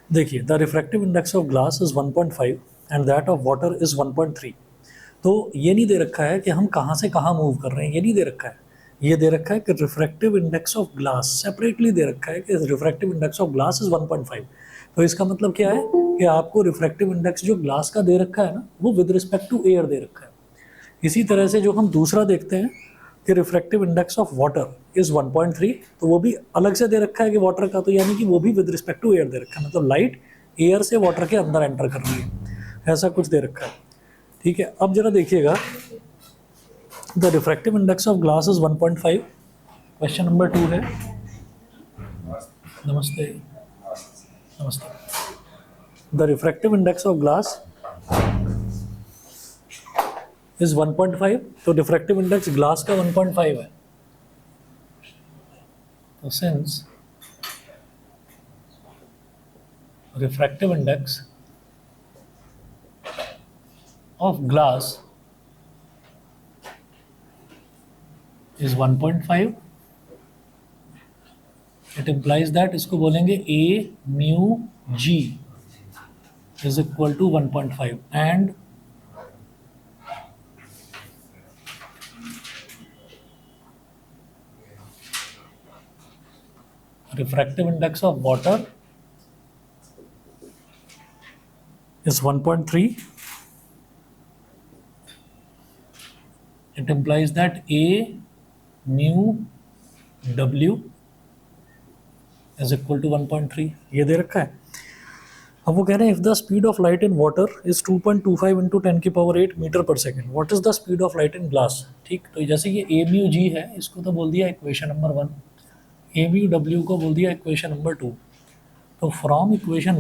देखिए, the refractive index of glass is 1.5 and that of water is 1.3। तो ये नहीं दे रखा है कि हम कहाँ से कहाँ मूव कर रहे हैं, ये नहीं दे रखा है। ये दे रखा है कि refractive index of glass separately दे रखा है कि refractive index of glass is 1.5। तो इसका मतलब क्या है कि आपको रिफ्रैक्टिव इंडेक्स जो ग्लास का दे रखा है ना, वो विद रिस्पेक्ट टू एयर दे रखा है। इसी तरह से जो हम दूसरा देखते हैं कि refractive index of water is 1.3, तो वो भी अलग से दे रखा है कि वाटर का, तो यानी कि वो भी विद रिस्पेक्ट टू एयर दे रखा है, मतलब लाइट एयर से वाटर के अंदर एंटर कर रही है, ऐसा कुछ दे रखा है। ठीक है, अब जरा देखिएगा, the refractive index of glass is 1.5। Question number 2 है। नमस्ते। नमस्ते। The refractive index of glass is 1.5, तो रिफ्रैक्टिव इंडेक्स ग्लास का 1.5 है। तो since refractive index of glass is 1.5, it implies that, इसको बोलेंगे a mu g is equal to 1.5 and refractive index of water is 1.3. It implies that A mu W is equal to 1.3, ये दे रखा है। अब वो कह रहे हैं if the speed of light in water is 2.25 into 10⁸ metre per second, what is the speed of light in glass. ठीक, तो जैसे ये ए म्यू जी है, इसको तो बोल दिया इक्वेशन नंबर 1, ए म्यू डब्ल्यू को बोल दिया इक्वेशन नंबर 2। तो फ्रॉम इक्वेशन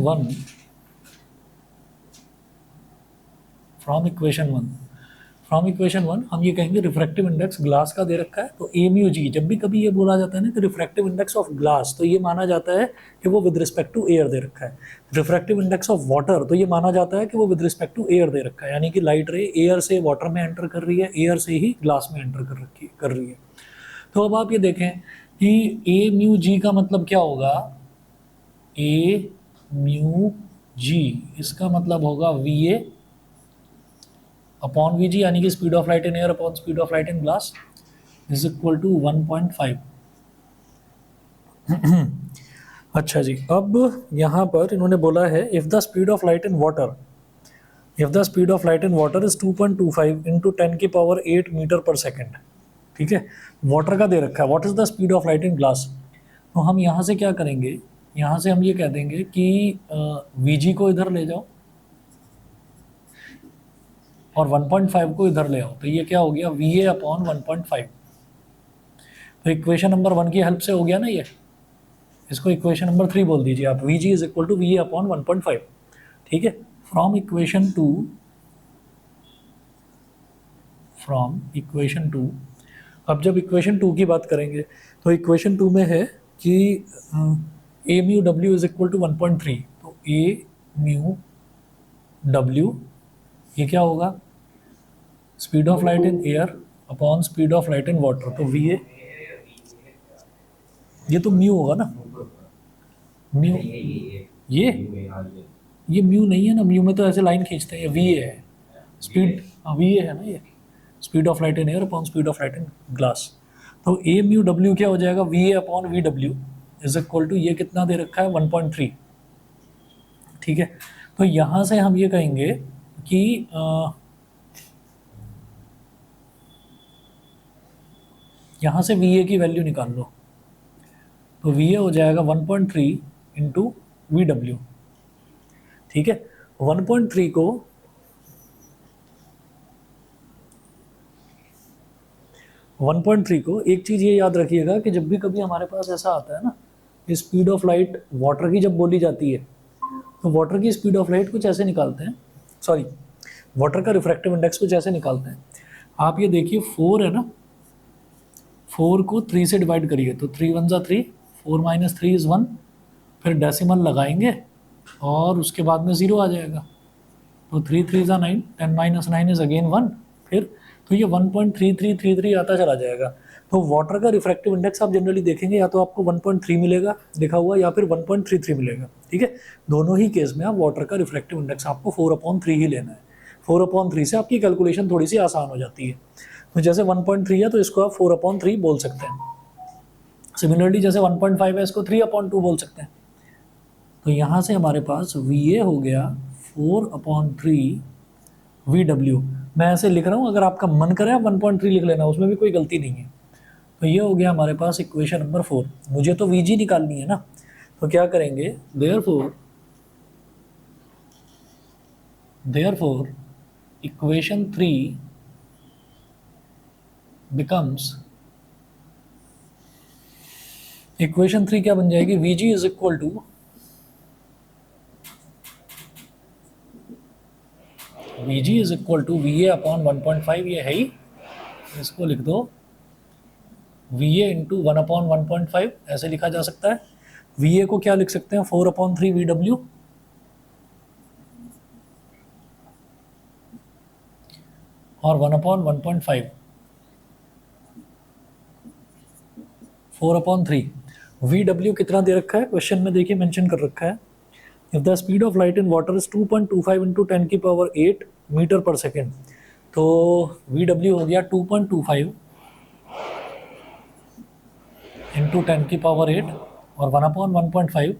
1 हम ये कहेंगे रिफ्रैक्टिव इंडेक्स ग्लास का दे रखा है, तो ए म्यू जी, जब भी कभी ये बोला जाता है ना कि रिफ्रैक्टिव इंडेक्स ऑफ ग्लास, तो ये माना जाता है कि वो विद रिस्पेक्ट टू एयर दे रखा है। रिफ्रैक्टिव इंडेक्स ऑफ वाटर, तो ये माना जाता है कि वो विद रिस्पेक्ट टू एयर दे रखा है, यानी कि लाइट रे एयर से वाटर में एंटर कर रही है, एयर से ही ग्लास में एंटर कर रही है। तो अब आप ये देखें कि ए म्यू जी का मतलब क्या होगा, ए म्यू जी, इसका मतलब होगा V A upon V G, यानी कि speed of light in air upon speed of light in glass is equal to 1.5। अच्छा जी, अब यहाँ पर इन्होंने बोला है if the speed of light in water is 2.25 into 10⁸ metre per second. ठीक है, वाटर का दे रखा है, what is the speed of light in glass. तो हम यहाँ से क्या करेंगे, यहाँ से हम ये कह देंगे कि वी जी को इधर ले जाओ और 1.5 को इधर ले आओ, तो ये क्या हो गया, वी ए अपॉन 1.5। तो इक्वेशन नंबर 1 की हेल्प से हो गया ना ये, इसको इक्वेशन नंबर 3 बोल दीजिए आप, V G is equal to V A upon 1.5। ठीक है, फ्रॉम इक्वेशन 2, अब जब इक्वेशन 2 की बात करेंगे तो इक्वेशन 2 में है कि ए म्यू डब्ल्यू इज इक्वल टू 1.3, तो ए म्यू डब्ल्यू ये क्या होगा, speed of light in air upon speed of light in water, तो वी ए, ये तो म्यू होगा ना, म्यू, ये म्यू नहीं है ना, म्यू में तो ऐसे लाइन खींचते हैं, ये वी ए है, स्पीड वी ए है ना, ये speed of light in air upon speed of light in glass. तो ए म्यू डब्ल्यू क्या हो जाएगा, V A upon V W is equal to, ये कितना दे रखा है 1.3। ठीक है, तो यहाँ से हम ये कहेंगे कि यहाँ से वी ए की वैल्यू निकाल लो, तो वी ए हो जाएगा 1.3 इंटू वी डब्ल्यू। ठीक है, 1.3 को एक चीज़ ये याद रखिएगा कि जब भी कभी हमारे पास ऐसा आता है ना, स्पीड ऑफ लाइट वाटर की जब बोली जाती है, तो वाटर की स्पीड ऑफ लाइट कुछ ऐसे निकालते हैं, सॉरी वाटर का रिफ्रैक्टिव इंडेक्स कुछ ऐसे निकालते हैं। आप ये देखिए 4 है ना, 4 को 3 से डिवाइड करिए, तो 3 1 जा 3, 4 माइनस 3 इज़ 1, फिर डेसिमल लगाएंगे और उसके बाद में 0 आ जाएगा, तो 3 3 जा 9, 10 माइनस 9 इज़ अगेन 1, फिर तो ये 1.3333 आता चला जाएगा। तो वाटर का रिफ्रैक्टिव इंडेक्स आप जनरली देखेंगे या तो आपको 1.3 मिलेगा लिखा हुआ या फिर 1.33 मिलेगा, ठीक है। दोनों ही केस में आप वाटर का रिफ्रैक्टिव इंडेक्स आपको 4/3 ही लेना है। 4/3 से आपकी कैलकुलेशन थोड़ी सी आसान हो जाती है। तो जैसे 1.3 है तो इसको आप 4/3 बोल सकते हैं। सिमिलरली जैसे 1.5 है इसको 3/2 बोल सकते हैं। तो यहाँ से हमारे पास VA हो गया 4/3 VW। मैं ऐसे लिख रहा हूँ, अगर आपका मन करे आप 1.3 लिख लेना, उसमें भी कोई गलती नहीं है। तो ये हो गया हमारे पास इक्वेशन नंबर 4। मुझे तो VG निकालनी है ना, तो क्या करेंगे, देयरफॉर इक्वेशन 3 बिकम्स, इक्वेशन 3 क्या बन जाएगी, VG is equal to VA upon 1.5, ये है ही, इसको लिख दो VA इंटू 1/1.5, ऐसे लिखा जा सकता है। VA को क्या लिख सकते हैं, 4/3 VW, और 1/1.5 4/3। VW कितना दे रखा है क्वेश्चन में, देखिए मेंशन कर रखा है, if the speed of light in water is 2.25 into 10⁸ metre per second. तो VW हो गया 2.25 इंटू 10⁸, और 1/1.5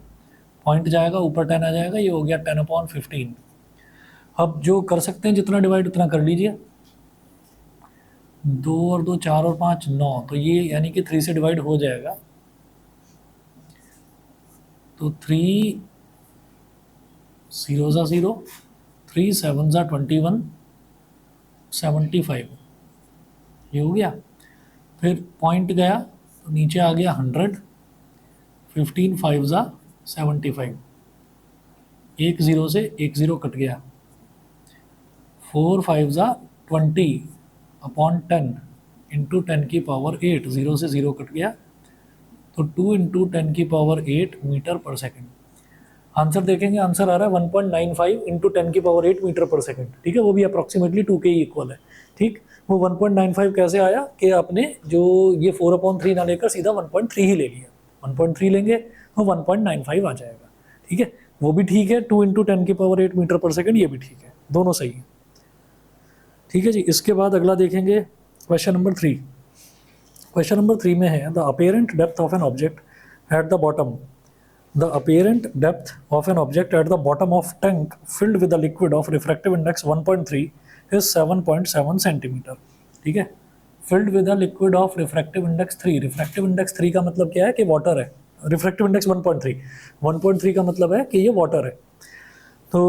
पॉइंट जाएगा ऊपर 10 आ जाएगा, ये हो गया 10/15। अब जो कर सकते हैं जितना डिवाइड उतना कर लीजिए, 2 और 2 4 और 5 9, तो ये यानी कि 3 से डिवाइड हो जाएगा। तो 3 0 0, 3 7 21, 75, ये हो गया। फिर पॉइंट गया तो नीचे आ गया 100, 15 5 75, एक ज़ीरो से एक ज़ीरो कट गया, 4 5 20/10 इंटू 10⁸, ज़ीरो से ज़ीरो कट गया, तो 2 into 10⁸ metre per second. Answer देखेंगे, आंसर आ रहा है 1.95 इंटू 10⁸ मीटर पर सेकेंड, ठीक है। वो भी अप्रॉक्सीमेटली 2 के इक्वल है, ठीक। वो 1.95 कैसे आया कि आपने जो ये 4/3 ना लेकर सीधा 1.3 ही ले लिया, 1.3 लेंगे तो 1.95 आ जाएगा, ठीक है। वो भी ठीक है, 2 इंटू 10⁸ मीटर पर सेकेंड, ये भी ठीक है, दोनों सही है, ठीक है जी। इसके बाद अगला देखेंगे क्वेश्चन नंबर 3। क्वेश्चन नंबर 3 में है, the apparent depth of an object at the bottom, the apparent depth of an object at the bottom of tank filled with a liquid of refractive index 1.3 is 7.7 centimeter, ठीक है। filled with a liquid of refractive index 3, refractive index 3 का मतलब क्या है कि water है, refractive index 1.3 का मतलब है कि ये वाटर है। तो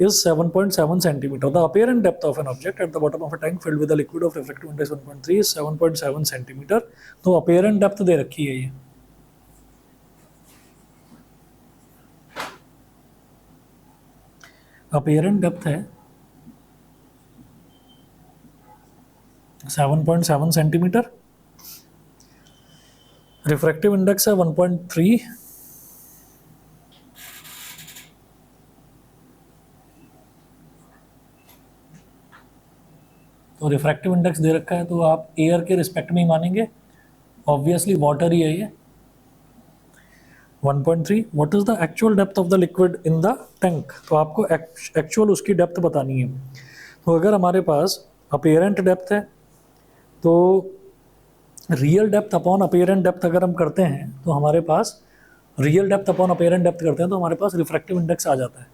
is 7.7 centimeter, the apparent depth of an object at the bottom of a tank filled with a liquid of refractive index 1.3 is 7.7 centimeter। तो apparent depth दे रखी है ये, अपीरेंट डेप्थ है 7.7 सेंटीमीटर, रिफ्रैक्टिव इंडेक्स है 1.3, तो refractive index दे रखा है तो आप एयर के रिस्पेक्ट में ही मानेंगे, ऑब्वियसली वाटर ही है ये। 1.3, what is the actual depth of the liquid in the tank, तो आपको एक्चुअल उसकी डेप्थ बतानी है। तो अगर हमारे पास अपीरेंट डेप्थ है तो real depth upon apparent depth अगर हम करते हैं तो हमारे पास real depth upon apparent depth करते हैं तो हमारे पास रिफ्रैक्टिव इंडेक्स आ जाता है।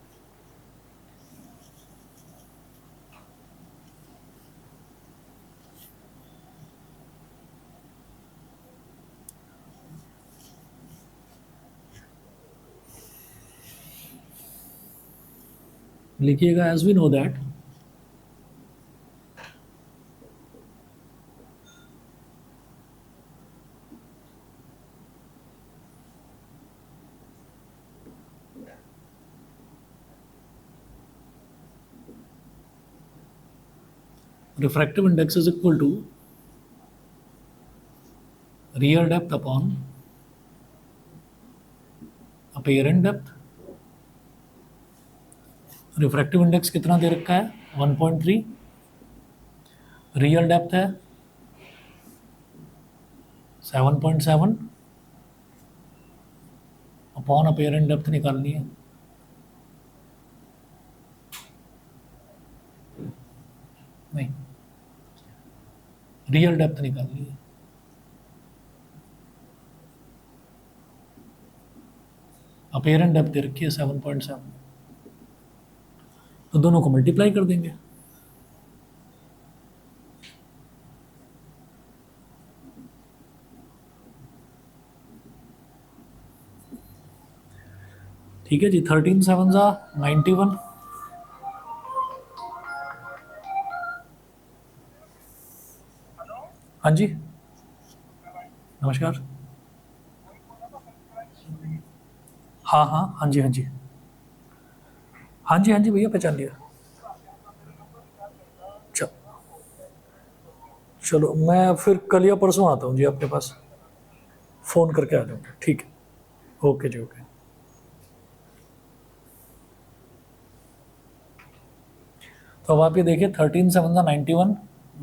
लिखिएगा, as we know that refractive index is equal to real depth upon apparent depth। Refractive index कितना दे रखा है 1.3, रियल डेप्थ है 7.7 अपॉन अपेरेंट डेप्थ निकालनी है। नहीं, रियल डेप्थ निकालनी है। अपेरेंट डेप्थ दे रखी है 7.7, तो दोनों को मल्टीप्लाई कर देंगे। ठीक है जी, 13 7 जा 91। हाँ जी, नमस्कार। हाँ हाँ हाँ जी हाँ जी हाँ जी हाँ जी भैया, पहचान लिया। च- चलो, मैं फिर कल या परसों आता हूँ जी आपके पास, फ़ोन करके आ जाऊँगा। ठीक है, ओके जी, ओके। तो अब आप ये देखिए, 13 7 91,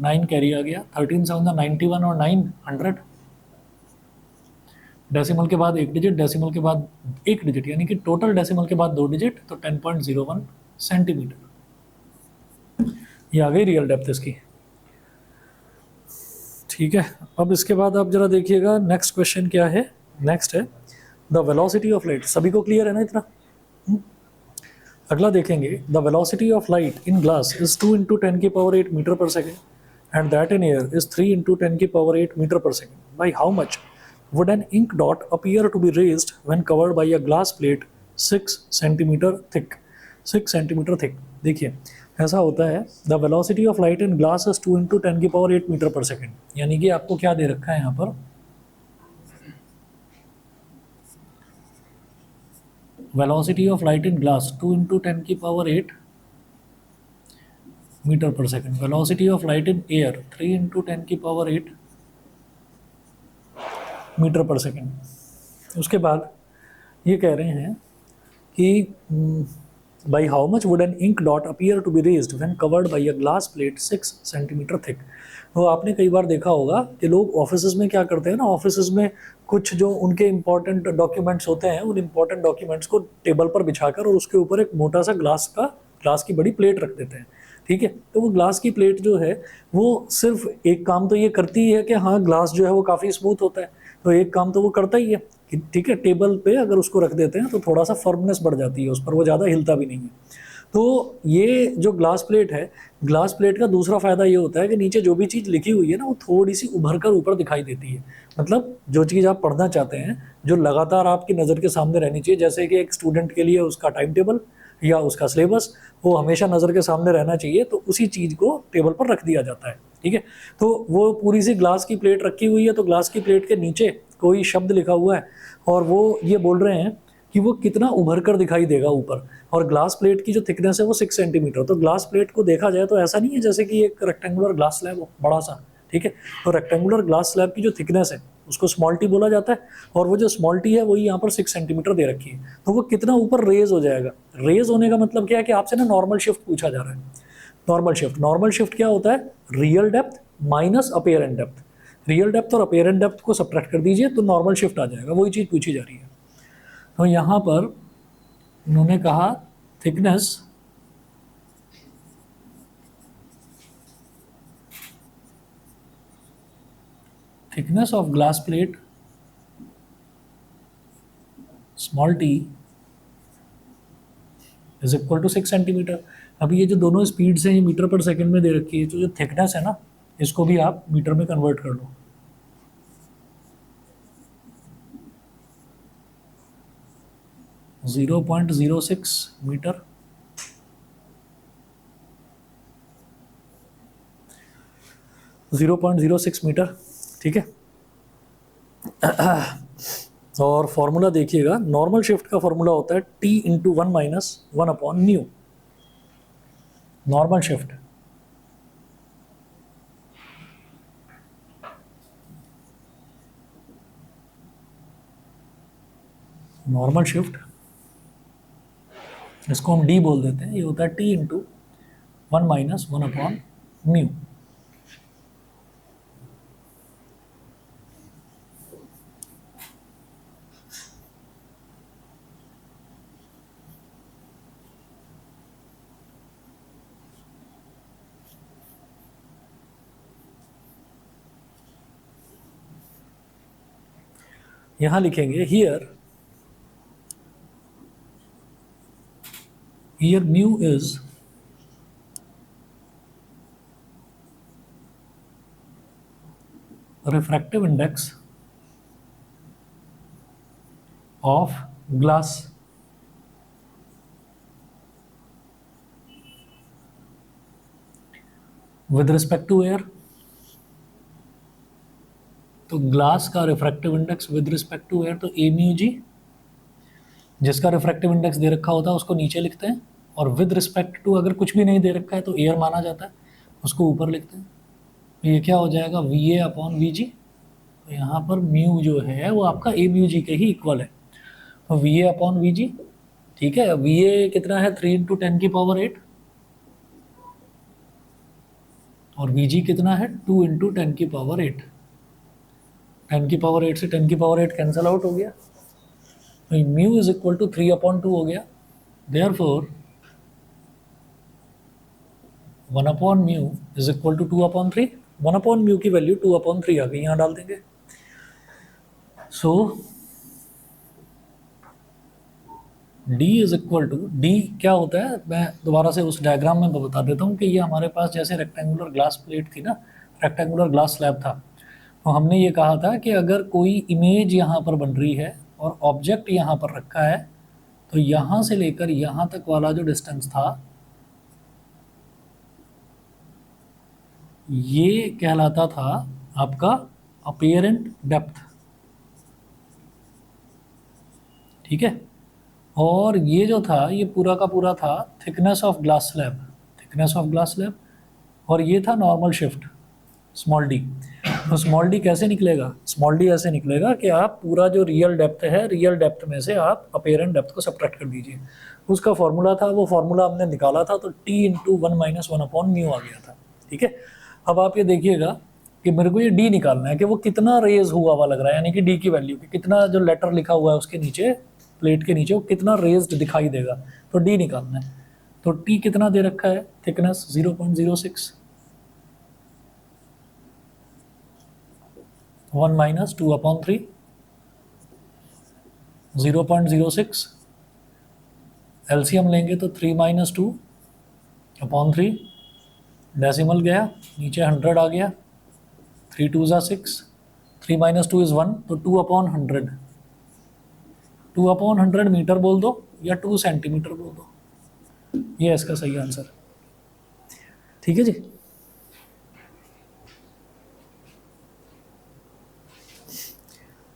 9 कैरी आ गया, 13 7 91 और 9 100। डेसिमल के बाद एक डिजिट, डेसिमल के बाद एक डिजिट, यानी कि टोटल डेसिमल के बाद दो डिजिट, तो 10.01 सेंटीमीटर। ये आ गई रियल डेप्थ इसकी। ठीक है, अब इसके बाद आप जरा देखिएगा नेक्स्ट क्वेश्चन क्या है। नेक्स्ट है द वेलोसिटी ऑफ लाइट। सभी को क्लियर है ना इतना? अगला देखेंगे, the velocity of light in glass is 2 into 10⁸ metre per second and that in air is 3 into 10⁸ metre per second. By how much would an ink dot appear to be raised when covered by a glass plate 6 centimetre thick. 6 centimetre thick. देखिए, ऐसा होता है, the velocity of light in glass is 2 into 10⁸ metre per second. यानी कि आपको क्या दे रखा है यहाँ पर, velocity of light in glass 2 into 10⁸ metre per second. Velocity of light in air 3 into 10⁸ metre per second. उसके बाद ये कह रहे हैं कि by how much would an ink dot appear to be raised when covered by a glass plate 6 centimetre thick. तो आपने कई बार देखा होगा कि लोग ऑफिस में क्या करते हैं ना, ऑफिस में कुछ जो उनके इंपॉर्टेंट डॉक्यूमेंट्स होते हैं, उन इंपॉर्टेंट डॉक्यूमेंट्स को टेबल पर बिछाकर और उसके ऊपर एक मोटा सा ग्लास की बड़ी प्लेट रख देते हैं। ठीक है, तो वो ग्लास की प्लेट जो है वो सिर्फ एक काम तो ये करती है कि हाँ, ग्लास जो है वो काफ़ी स्मूथ होता है, तो एक काम तो वो करता ही है कि ठीक है, टेबल पे अगर उसको रख देते हैं तो थोड़ा सा फर्मनेस बढ़ जाती है उस पर, वो ज़्यादा हिलता भी नहीं है। तो ये जो ग्लास प्लेट है, ग्लास प्लेट का दूसरा फ़ायदा ये होता है कि नीचे जो भी चीज़ लिखी हुई है ना, वो थोड़ी सी उभर कर ऊपर दिखाई देती है। मतलब जो चीज़ आप पढ़ना चाहते हैं, जो लगातार आपकी नज़र के सामने रहनी चाहिए, जैसे कि एक स्टूडेंट के लिए उसका टाइम टेबल या उसका सिलेबस, वो हमेशा नज़र के सामने रहना चाहिए, तो उसी चीज़ को टेबल पर रख दिया जाता है। ठीक है, तो वो पूरी सी ग्लास की प्लेट रखी हुई है, तो ग्लास की प्लेट के नीचे कोई शब्द लिखा हुआ है और वो ये बोल रहे हैं कि वो कितना उभर कर दिखाई देगा ऊपर। और ग्लास प्लेट की जो थिकनेस है वो 6 सेंटीमीटर। तो ग्लास प्लेट को देखा जाए तो ऐसा नहीं है जैसे कि एक रेक्टेंगुलर ग्लास स्लैब हो बड़ा सा। ठीक है, तो रेक्टेंगुलर ग्लास स्लैब की जो थिकनेस है उसको स्मॉल टी बोला जाता है, और वो जो स्मॉल टी है वही यहाँ पर 6 सेंटीमीटर दे रखी है। तो वो कितना ऊपर रेज हो जाएगा। रेज होने का मतलब क्या है कि आपसे ना नॉर्मल शिफ्ट पूछा जा रहा है। नॉर्मल शिफ्ट क्या होता है, real depth minus apparent depth. Real depth और अपेरेंट डेप्थ को सब्ट्रैक्ट कर दीजिए तो नॉर्मल शिफ्ट आ जाएगा, वही चीज़ पूछी जा रही है। तो यहाँ पर उन्होंने कहा thickness of glass plate small T is equal to 6 centimetre. अभी ये जो दोनों स्पीड्स हैं ये मीटर पर सेकंड में दे रखी है, तो जो थिकनेस है ना, इसको भी आप मीटर में कन्वर्ट कर लो। 0.06 मीटर, 0.06 मीटर। ठीक है, और फॉर्मूला देखिएगा, नॉर्मल शिफ्ट का फॉर्मूला होता है T into 1 minus 1 upon mu. Normal shift इसको हम डी बोल देते हैं, ये होता है T into 1 minus 1 upon mu. यहां लिखेंगे here mu is refractive index of glass with respect to air। तो ग्लास का refractive index with respect to air, तो ए म्यू जी, जिसका रिफ्रैक्टिव इंडेक्स दे रखा होता है उसको नीचे लिखते हैं, और विद रिस्पेक्ट टू अगर कुछ भी नहीं दे रखा है तो एयर माना जाता है, उसको ऊपर लिखते हैं। तो ये क्या हो जाएगा, वी ए अपॉन वी जी। तो यहाँ पर म्यू जो है वो आपका ए म्यू जी के ही इक्वल है, तो वी ए अपॉन वी जी। ठीक है, वी ए कितना है 3 इंटू 10⁸, और वी जी कितना है 2 इंटू 10⁸। 10⁸ से 10⁸ कैंसल आउट हो गया, तो म्यू इज इक्वल टू 3/2 हो गया। Therefore 1/μ is equal to 2/3। 1/μ की वैल्यू 2/3 आ गई, यहाँ डाल देंगे। So D is equal to, D क्या होता है, मैं दोबारा से उस डायग्राम में बता देता हूँ कि ये हमारे पास जैसे रेक्टेंगुलर ग्लास प्लेट थी ना, रेक्टेंगुलर ग्लास स्लैब था, तो हमने ये कहा था कि अगर कोई इमेज यहाँ पर बन रही है और ऑब्जेक्ट यहाँ पर रखा है, तो यहाँ से लेकर यहाँ तक वाला जो डिस्टेंस था ये कहलाता था आपका अपीयरेंट डेप्थ। ठीक है, और ये जो था ये पूरा का पूरा था thickness of glass slab, thickness of glass slab, और ये था नॉर्मल शिफ्ट स्मॉल डी। तो स्मॉल डी कैसे निकलेगा, स्मॉल डी ऐसे निकलेगा कि आप पूरा जो रियल डेप्थ है, रियल डेप्थ में से आप अपीयरेंट डेप्थ को सब्ट्रैक्ट कर दीजिए। उसका फॉर्मूला था, वो फॉर्मूला हमने निकाला था, तो टी इंटू 1 माइनस 1/μ आ गया था। ठीक है, अब आप ये देखिएगा कि मेरे को ये डी निकालना है कि वो कितना रेज हुआ हुआ लग रहा है, यानी कि डी की वैल्यू कि कितना जो लेटर लिखा हुआ है उसके नीचे, प्लेट के नीचे, वो कितना रेज्ड दिखाई देगा, तो डी निकालना है। तो टी कितना दे रखा है, थिकनेस 0.06, 1 माइनस 2/3, 0.06, एलसीएम लेंगे तो 3 माइनस 2/3, डेसिमल गया नीचे 100 आ गया, 3 2 ज़ा 6, 3 माइनस 2 इज़ 1, तो 2/100, 2/100 मीटर बोल दो या 2 सेंटीमीटर बोल दो, ये इसका सही आंसर। ठीक है जी,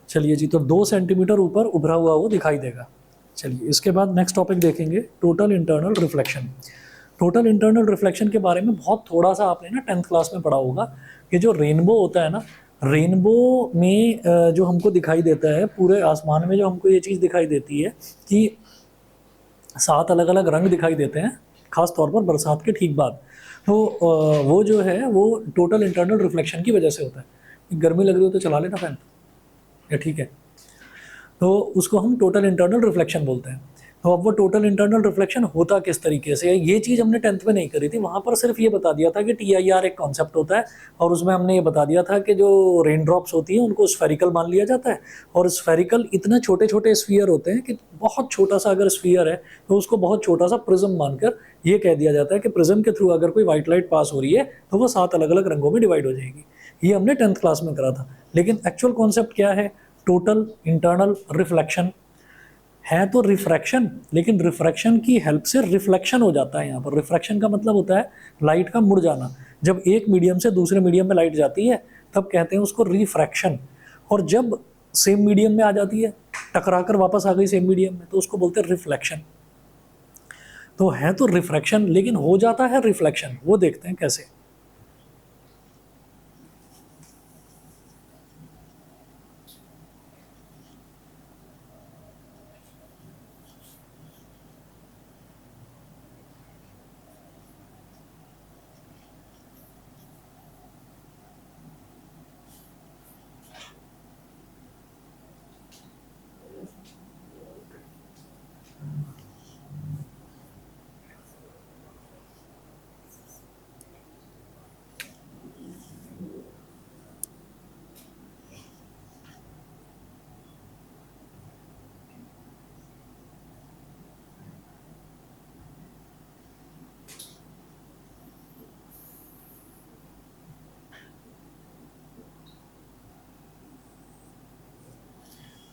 चलिए जी, तो 2 सेंटीमीटर ऊपर उभरा हुआ वो दिखाई देगा। चलिए इसके बाद नेक्स्ट टॉपिक देखेंगे, total internal reflection. Total internal reflection के बारे में बहुत थोड़ा सा आपने ना 10th क्लास में पढ़ा होगा कि जो रेनबो होता है ना, रेनबो में जो हमको दिखाई देता है, पूरे आसमान में जो हमको ये चीज़ दिखाई देती है कि 7 अलग अलग रंग दिखाई देते हैं, खास तौर पर बरसात के ठीक बाद। तो वो जो है वो टोटल इंटरनल रिफ्लेक्शन की वजह से होता है। गर्मी लग रही हो तो चला लेना फैन, या ठीक है, तो उसको हम टोटल इंटरनल रिफ्लेक्शन बोलते हैं। तो अब वो टोटल इंटरनल रिफ्लेक्शन होता किस तरीके से है, ये चीज़ हमने 10th में नहीं करी थी, वहाँ पर सिर्फ ये बता दिया था कि TIR एक कॉन्सेप्ट होता है, और उसमें हमने ये बता दिया था कि जो रेन ड्रॉप्स होती हैं उनको स्फेरिकल मान लिया जाता है, और स्फेरिकल इतना छोटे छोटे स्फीयर होते हैं कि बहुत छोटा सा अगर स्फीयर है तो उसको बहुत छोटा सा प्रिज्म मानकर ये कह दिया जाता है कि प्रिज्म के थ्रू अगर कोई व्हाइट लाइट पास हो रही है तो वो 7 अलग अलग रंगों में डिवाइड हो जाएगी। ये हमने 10th क्लास में करा था, लेकिन एक्चुअल कॉन्सेप्ट क्या है, टोटल इंटरनल रिफ्लेक्शन है तो रिफ्रैक्शन, लेकिन रिफ्रैक्शन की हेल्प से रिफ्लेक्शन हो जाता है। यहाँ पर रिफ्रैक्शन का मतलब होता है लाइट का मुड़ जाना। जब एक मीडियम से दूसरे मीडियम में लाइट जाती है तब कहते हैं उसको रिफ्रैक्शन, और जब सेम मीडियम में आ जाती है, टकरा कर वापस आ गई सेम मीडियम में, तो उसको बोलते हैं रिफ्लेक्शन। तो है तो रिफ्रैक्शन, लेकिन हो जाता है रिफ्लेक्शन, वो देखते हैं कैसे।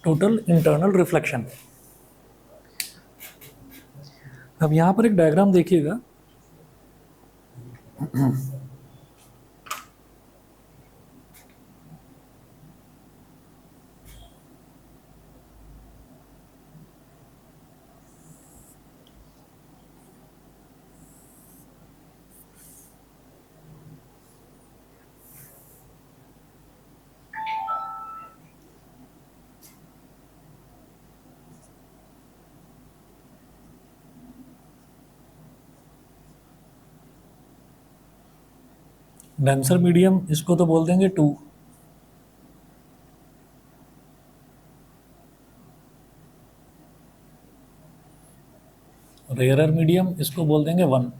Total internal reflection. अब यहाँ पर एक डायग्राम देखिएगा। डेंसर मीडियम इसको तो बोल देंगे 2, रेयरर मीडियम इसको बोल देंगे 1।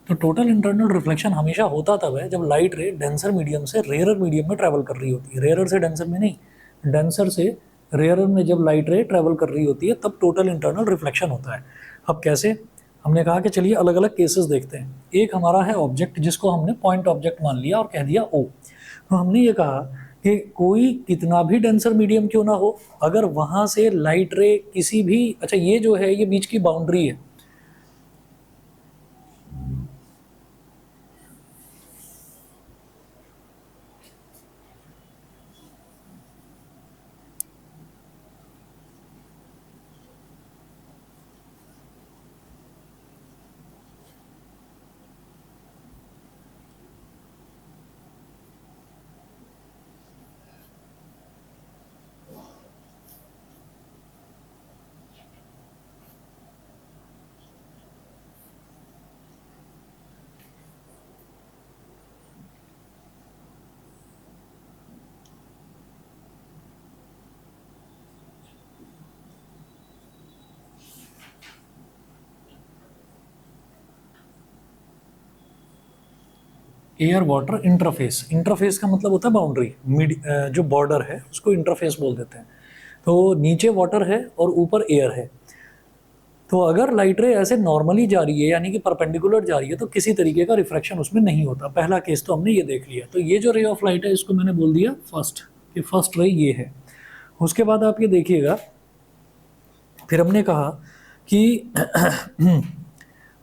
तो टोटल इंटरनल रिफ्लेक्शन हमेशा होता तब है जब लाइट रे डेंसर मीडियम से रेयरर मीडियम में ट्रैवल कर रही होती है। रेयरर से डेंसर में नहीं, डेंसर से रेयरर में जब लाइट रे ट्रैवल कर रही होती है तब टोटल इंटरनल रिफ्लेक्शन होता है। अब कैसे? हमने कहा कि चलिए अलग अलग केसेस देखते हैं। एक हमारा है ऑब्जेक्ट जिसको हमने पॉइंट ऑब्जेक्ट मान लिया और कह दिया ओ। तो हमने ये कहा कि कोई कितना भी डेंसर मीडियम क्यों ना हो, अगर वहाँ से लाइट रे किसी भी, अच्छा ये जो है ये बीच की बाउंड्री है, एयर वाटर इंटरफेस। इंटरफेस का मतलब होता है बाउंड्री, जो बॉर्डर है उसको इंटरफेस बोल देते हैं। तो नीचे वाटर है और ऊपर एयर है। तो अगर लाइट रे ऐसे नॉर्मली जा रही है यानी कि परपेंडिकुलर जा रही है तो किसी तरीके का रिफ्रैक्शन उसमें नहीं होता। पहला केस तो हमने ये देख लिया। तो ये जो रे ऑफ लाइट है इसको मैंने बोल दिया फर्स्ट, कि फर्स्ट रे ये है। उसके बाद आप ये देखिएगा, फिर हमने कहा कि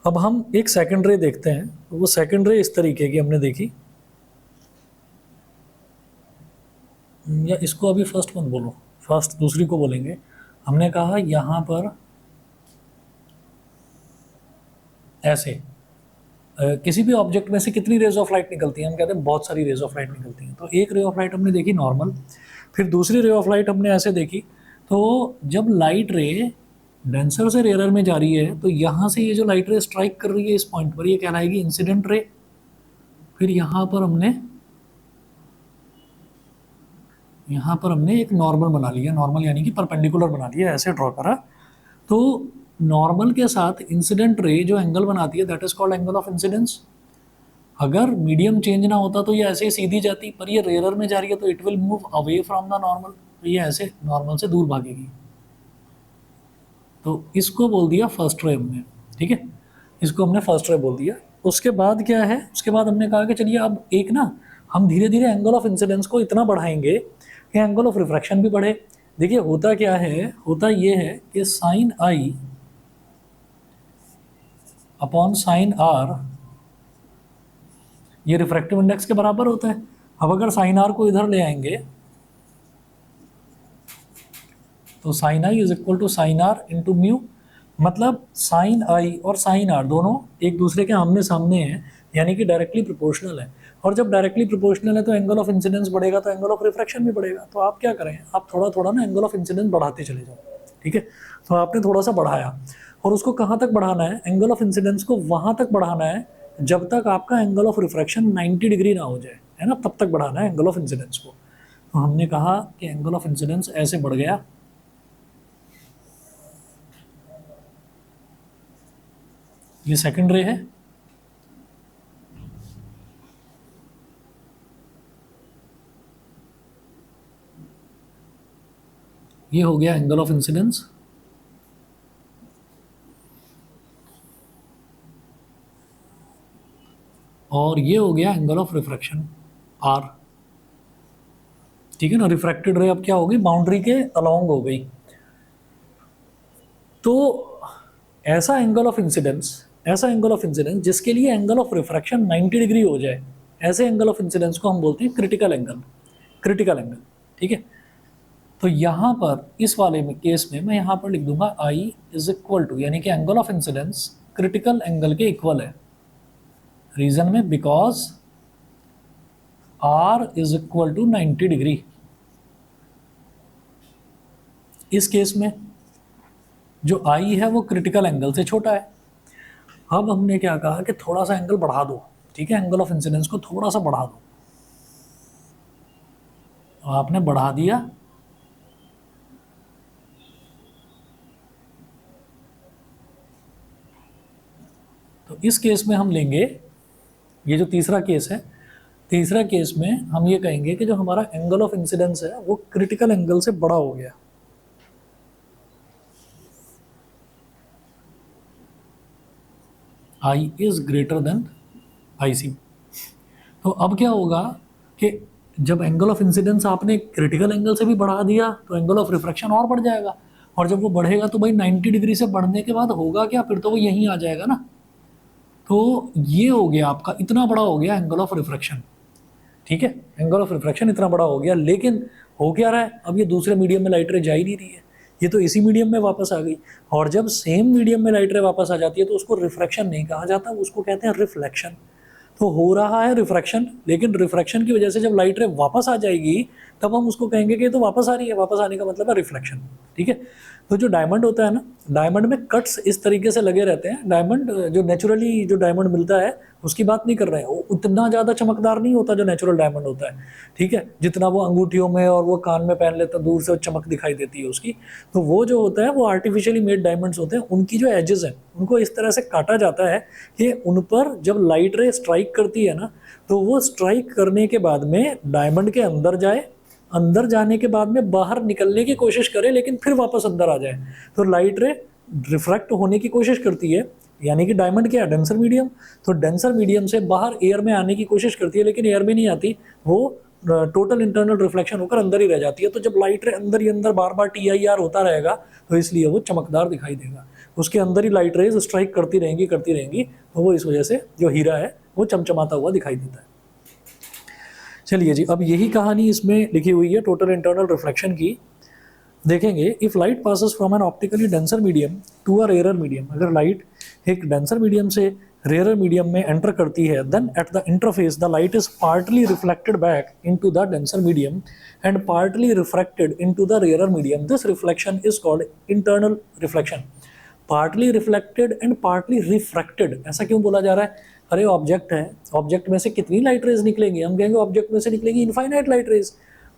अब हम एक सेकंड रे देखते हैं। तो वो सेकंड रे इस तरीके की हमने देखी, या इसको अभी फर्स्ट मत बोलो, फर्स्ट दूसरी को बोलेंगे। हमने कहा यहाँ पर ऐसे किसी भी ऑब्जेक्ट में से कितनी रेज ऑफ लाइट निकलती हैं? हम कहते हैं बहुत सारी रेज ऑफ लाइट निकलती हैं। तो एक रे ऑफ लाइट हमने देखी नॉर्मल, फिर दूसरी रे ऑफ लाइट हमने ऐसे देखी। तो जब लाइट रे डेंसर से रेयर में जा रही है तो यहाँ से ये जो लाइट रे स्ट्राइक कर रही है इस पॉइंट पर, ये कहलाएगी इंसिडेंट रे। फिर यहाँ पर हमने एक नॉर्मल बना लिया, नॉर्मल यानी कि परपेंडिकुलर बना लिया, ऐसे ड्रॉ करा। तो नॉर्मल के साथ इंसिडेंट रे जो एंगल बनाती है that is called angle of incidence. अगर मीडियम चेंज ना होता तो ये ऐसे ही सीधी जाती, पर ये रेयर में जा रही है तो it will move away from the normal, तो ये ऐसे नॉर्मल से दूर भागेगी। तो इसको बोल दिया फर्स्ट रे हमने, ठीक है, इसको हमने फर्स्ट रे बोल दिया। उसके बाद क्या है? उसके बाद हमने कहा कि चलिए अब एक ना हम धीरे धीरे एंगल ऑफ इंसिडेंस को इतना बढ़ाएंगे कि एंगल ऑफ रिफ्रैक्शन भी बढ़े। देखिए होता क्या है, होता ये है कि साइन आई अपॉन साइन आर ये रिफ्रैक्टिव इंडेक्स के बराबर होता है। अब अगर साइन आर को इधर ले आएंगे तो sine I is equal to sine R into mu, मतलब साइन आई और साइन आर दोनों एक दूसरे के आमने सामने हैं, यानी कि डायरेक्टली प्रोपोर्शनल है। और जब डायरेक्टली प्रोपोर्शनल है तो एंगल ऑफ इंसिडेंस बढ़ेगा तो एंगल ऑफ रिफ्रैक्शन भी बढ़ेगा। तो आप क्या करें, आप थोड़ा थोड़ा ना एंगल ऑफ इंसिडेंस बढ़ाते चले जाओ, ठीक है। तो आपने थोड़ा सा बढ़ाया, और उसको कहाँ तक बढ़ाना है? एंगल ऑफ इंसिडेंस को वहाँ तक बढ़ाना है जब तक आपका एंगल ऑफ रिफ्रैक्शन 90 डिग्री ना हो जाए, है ना, तब तक बढ़ाना है एंगल ऑफ इंसिडेंस को। तो हमने कहा कि एंगल ऑफ इंसिडेंस ऐसे बढ़ गया, ये सेकंड रे है, ये हो गया एंगल ऑफ इंसिडेंस। और ये हो गया एंगल ऑफ रिफ्रैक्शन आर, ठीक है ना। रिफ्रैक्टेड रे अब क्या होगी, बाउंड्री के अलोंग हो गई। तो ऐसा एंगल ऑफ इंसिडेंस, ऐसा एंगल ऑफ इंसिडेंस जिसके लिए एंगल ऑफ रिफ्रैक्शन 90 डिग्री हो जाए, ऐसे एंगल ऑफ इंसिडेंस को हम बोलते हैं क्रिटिकल एंगल, क्रिटिकल एंगल, ठीक है। तो यहाँ पर इस वाले में केस में मैं यहाँ पर लिख दूंगा आई इज इक्वल टू, यानी कि angle of incidence critical angle के इक्वल है। रीजन में because R is equal to 90 degree. इस केस में जो आई है वो क्रिटिकल एंगल से छोटा है। अब हमने क्या कहा कि थोड़ा सा एंगल बढ़ा दो, ठीक है, एंगल ऑफ इंसिडेंस को थोड़ा सा बढ़ा दो। आपने बढ़ा दिया, तो इस केस में हम लेंगे, ये जो तीसरा केस है, तीसरा केस में हम ये कहेंगे कि जो हमारा एंगल ऑफ इंसिडेंस है वो क्रिटिकल एंगल से बड़ा हो गया। I is greater then I c. तो अब क्या होगा कि जब एंगल ऑफ इंसिडेंस आपने क्रिटिकल एंगल से भी बढ़ा दिया तो एंगल ऑफ रिफ्रैक्शन और बढ़ जाएगा, और जब वो बढ़ेगा तो भाई 90 डिग्री से बढ़ने के बाद होगा क्या, फिर तो वो यहीं आ जाएगा ना। तो ये हो गया आपका, इतना बड़ा हो गया एंगल ऑफ रिफ्रैक्शन, ठीक है, एंगल ऑफ रिफ्रैक्शन इतना बड़ा हो गया। लेकिन हो क्या रहा है, अब ये दूसरे मीडियम में लाइट रे जा ही नहीं रही है, ये तो इसी मीडियम में वापस आ गई। और जब सेम मीडियम में लाइट रे वापस आ जाती है तो उसको रिफ्रैक्शन नहीं कहा जाता, उसको कहते हैं रिफ्लेक्शन। तो हो रहा है रिफ्रैक्शन, लेकिन रिफ्रैक्शन की वजह से जब लाइट रे वापस आ जाएगी तब हम उसको कहेंगे कि ये तो वापस आ रही है, वापस आने का मतलब है रिफ्लेक्शन, ठीक है। तो जो डायमंड होता है ना, डायमंड में कट्स इस तरीके से लगे रहते हैं। डायमंड जो नेचुरली जो डायमंड मिलता है उसकी बात नहीं कर रहे हैं, वो उतना ज़्यादा चमकदार नहीं होता जो नेचुरल डायमंड होता है, ठीक है, जितना वो अंगूठियों में और वो कान में पहन लेता, दूर से चमक दिखाई देती है उसकी। तो वो जो होता है वो आर्टिफिशियली मेड डायमंड्स होते हैं, उनकी जो एजेस हैं उनको इस तरह से काटा जाता है कि उन पर जब लाइट रे स्ट्राइक करती है ना, तो वो स्ट्राइक करने के बाद में डायमंड के अंदर जाए, अंदर जाने के बाद में बाहर निकलने की कोशिश करे लेकिन फिर वापस अंदर आ जाए। तो लाइट रे रिफ्रैक्ट होने की कोशिश करती है, यानी कि डायमंड क्या है, डेंसर मीडियम, तो डेंसर मीडियम से बाहर एयर में आने की कोशिश करती है लेकिन एयर में नहीं आती, वो टोटल इंटरनल रिफ्लेक्शन होकर अंदर ही रह जाती है। तो जब लाइट रे अंदर ही अंदर बार बार TIR होता रहेगा तो इसलिए वो चमकदार दिखाई देगा, उसके अंदर ही लाइट रेज स्ट्राइक करती रहेंगी, तो वो इस वजह से जो हीरा है वो चमचमाता हुआ दिखाई देता है। चलिए जी, अब यही कहानी इसमें लिखी हुई है टोटल इंटरनल रिफ्लेक्शन की। देखेंगे, if light passes from an optically denser medium to a rarer medium, अगर लाइट एक डेंसर मीडियम से रेयरर मीडियम में एंटर करती है, then at the interface the light is partly reflected back into the denser medium and partly refracted into the rarer medium. This reflection is called internal reflection. Partly reflected and partly refracted, ऐसा क्यों बोला जा रहा है? अरे object है, object में से कितनी लाइट रेज निकलेंगी? हम कहेंगे ऑब्जेक्ट में से निकलेंगी इनफाइनाइट लाइट रेज।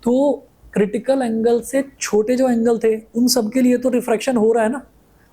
तो क्रिटिकल एंगल से छोटे जो एंगल थे उन सब के लिए तो रिफ्रैक्शन हो रहा है ना,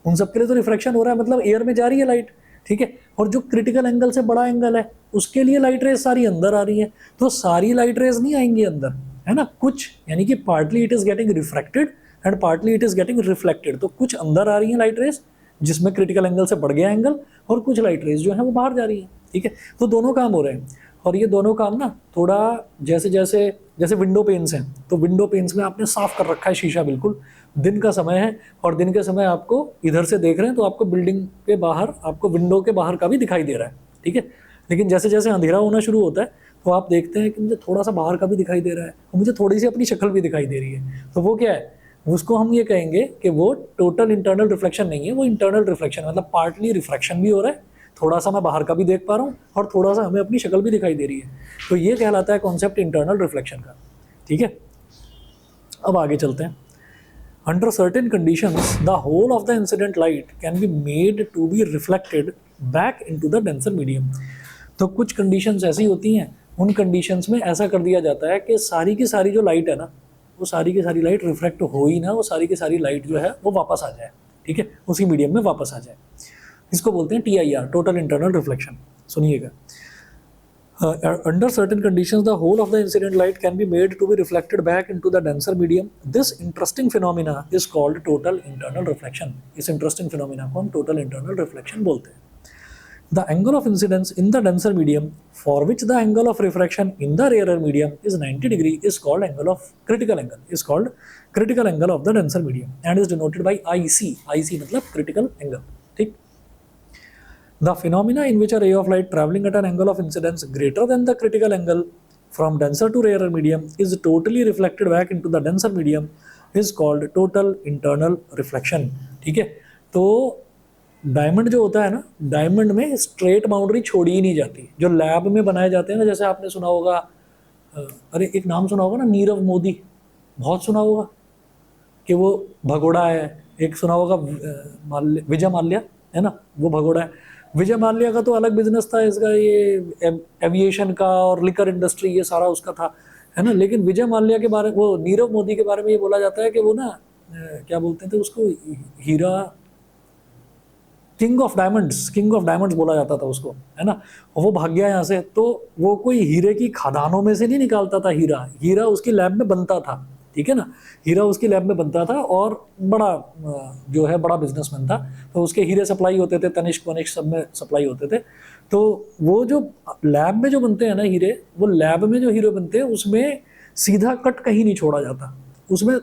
उन सब के लिए तो रिफ्रैक्शन हो रहा है, मतलब एयर में जा रही है लाइट, ठीक है। और जो क्रिटिकल एंगल से बड़ा एंगल है उसके लिए लाइट रेज सारी अंदर आ रही है, तो सारी लाइट रेज नहीं आएंगी अंदर, है ना, कुछ, यानी कि partly it is getting refracted and partly it is getting reflected. तो कुछ अंदर आ रही है लाइट रेज जिसमें क्रिटिकल एंगल से बढ़ गया एंगल, और कुछ लाइट रेज जो है वो बाहर जा रही है, ठीक है। तो दोनों काम हो रहे हैं, और ये दोनों काम ना थोड़ा जैसे विंडो पेन्स हैं, तो विंडो पेन्स में आपने साफ कर रखा है शीशा, बिल्कुल दिन का समय है और दिन के समय आपको इधर से देख रहे हैं तो आपको बिल्डिंग के बाहर, आपको विंडो के बाहर का भी दिखाई दे रहा है, ठीक है। लेकिन जैसे जैसे अंधेरा होना शुरू होता है तो आप देखते हैं कि मुझे थोड़ा सा बाहर का भी दिखाई दे रहा है और मुझे थोड़ी सी अपनी शक्ल भी दिखाई दे रही है। तो वो क्या है, उसको हम ये कहेंगे कि वो टोटल इंटरनल रिफ्लेक्शन नहीं है, वो इंटरनल रिफ्लेक्शन, मतलब पार्टली रिफ्रैक्शन भी हो रहा है, थोड़ा सा मैं बाहर का भी देख पा रहा हूँ और थोड़ा सा हमें अपनी शक्ल भी दिखाई दे रही है। तो ये कहलाता है कॉन्सेप्ट इंटरनल रिफ्लेक्शन का, ठीक है। अब आगे चलते हैं। Under certain conditions the whole of the incident light can be made to be reflected back into the denser medium. तो कुछ कंडीशंस ऐसी होती हैं, उन कंडीशंस में ऐसा कर दिया जाता है कि सारी की सारी जो लाइट है ना, वो सारी की सारी लाइट रिफ्लेक्ट हो ही ना, वो सारी की सारी लाइट जो है वो वापस आ जाए, ठीक है, उसी मीडियम में वापस आ जाए। इसको बोलते हैं TIR, टोटल इंटरनल रिफ्लेक्शन। सुनिएगा, under certain conditions the whole of the incident light can be made to be reflected back into the denser medium. This interesting phenomena is called total internal reflection. इस interesting phenomena को हम total internal reflection बोलते हैं। The angle of incidence in the denser medium for which the angle of refraction in the rarer medium is 90 degree is called angle of critical angle, is called critical angle of the denser medium and is denoted by IC. IC मतलब critical angle. ठीक. The phenomena in which a ray of light traveling at an angle of incidence greater than the critical angle from denser to rarer medium is totally reflected back into the denser medium is called total internal reflection. ठीक है. तो diamond जो होता है ना, diamond में straight boundary छोड़ी ही नहीं जाती. जो लैब में बनाए जाते हैं ना, जैसे आपने सुना होगा, अरे एक नाम सुना होगा ना, नीरव मोदी, बहुत सुना होगा कि वो भगोड़ा है. एक सुना होगा विजय माल्या, है ना, वो भगोड़ा है. विजय माल्या का तो अलग बिजनेस था, इसका ये एविएशन का और लिकर इंडस्ट्री ये सारा उसका था, है ना. लेकिन विजय माल्या के बारे, वो नीरव मोदी के बारे में ये बोला जाता है कि वो ना क्या बोलते थे उसको, हीरा, किंग ऑफ डायमंड्स बोला जाता था उसको, है ना. वो भाग गया यहाँ से, तो वो कोई हीरे की खदानों में से नहीं निकालता था हीरा उसकी लैब में बनता था. ठीक है ना, हीरा उसकी लैब में बनता था और बड़ा जो है बड़ा बिजनेसमैन था, तो उसके हीरे सप्लाई होते थे, तनिष्क वनिष्क सब में सप्लाई होते थे. तो वो जो लैब में जो बनते हैं ना हीरे, वो लैब में जो हीरे बनते हैं उसमें सीधा कट कहीं नहीं छोड़ा जाता, उसमें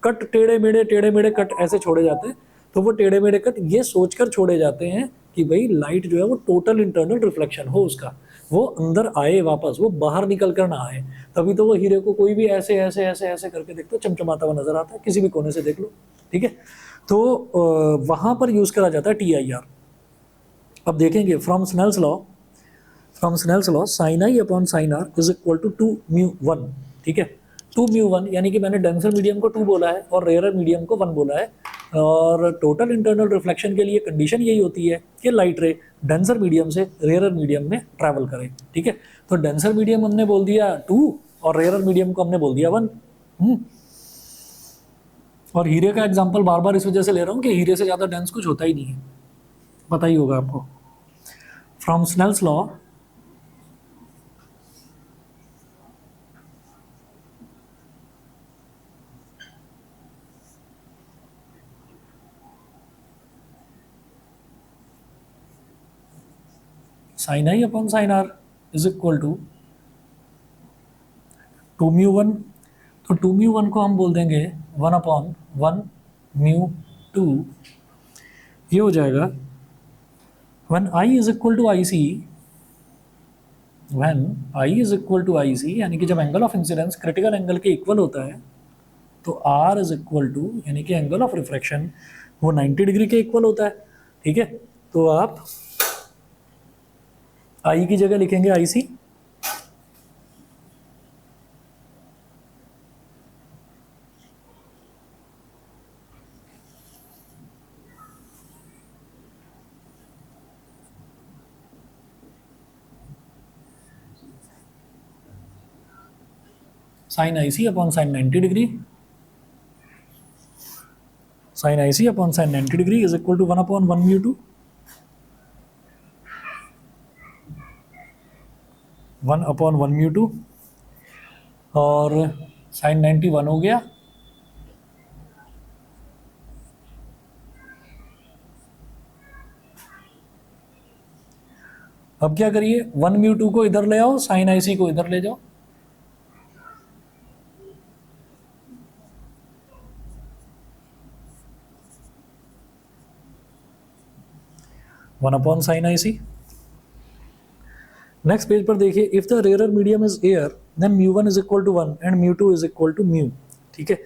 कट टेढ़े मेढ़े कट ऐसे छोड़े जाते हैं. तो वो टेढ़े मेढ़े कट ये सोचकर छोड़े जाते हैं कि भाई लाइट जो है वो टोटल इंटरनल रिफ्लेक्शन हो उसका, वो अंदर आए वापस, वो बाहर निकल कर ना आए. तभी तो वो हीरे को कोई भी ऐसे ऐसे ऐसे ऐसे करके देखते चमचमाता हुआ नजर आता है, किसी भी कोने से देख लो. ठीक है. तो वहां पर यूज करा जाता है TIR. अब देखेंगे from Snell's law sine I upon sine r is equal to 2μ1. ठीक है, 2μ1 यानी कि मैंने डेंसर मीडियम को 2 बोला है और रेयर मीडियम को 1 बोला है. और टोटल इंटरनल रिफ्लेक्शन के लिए कंडीशन यही होती है कि लाइट रे डेंसर मीडियम से रेयर मीडियम में ट्रैवल करे. ठीक है, तो डेंसर मीडियम हमने बोल दिया 2 और रेयर मीडियम को हमने बोल दिया 1. और हीरे का एग्जांपल बार बार इस वजह से ले रहा हूँ कि हीरे से ज़्यादा डेंस कुछ होता ही नहीं है, पता ही होगा आपको. From Snell's law sine I upon sine r is equal to 2μ1. तो 2μ1 को हम बोल देंगे 1 अपॉन 1μ2. ये हो जाएगा when I is equal to IC, when I is equal to IC यानी कि जब angle of incidence critical angle के इक्वल होता है तो R इज इक्वल टू यानी कि एंगल ऑफ रिफ्रैक्शन वो 90 डिग्री के इक्वल होता है. ठीक है, तो आप I की जगह लिखेंगे IC, sine IC upon sine 90 degree, sine IC upon sine 90 degree is equal to 1 upon 1μ2, 1 upon 1μ2 और साइन 90 1 हो गया. अब क्या करिए, 1μ2 को इधर ले आओ, साइन IC को इधर ले जाओ. One upon sine IC. Next page पर देखिए, if the rare medium is air then μ1 is equal to 1 and μ2 is equal to μ. ठीक है,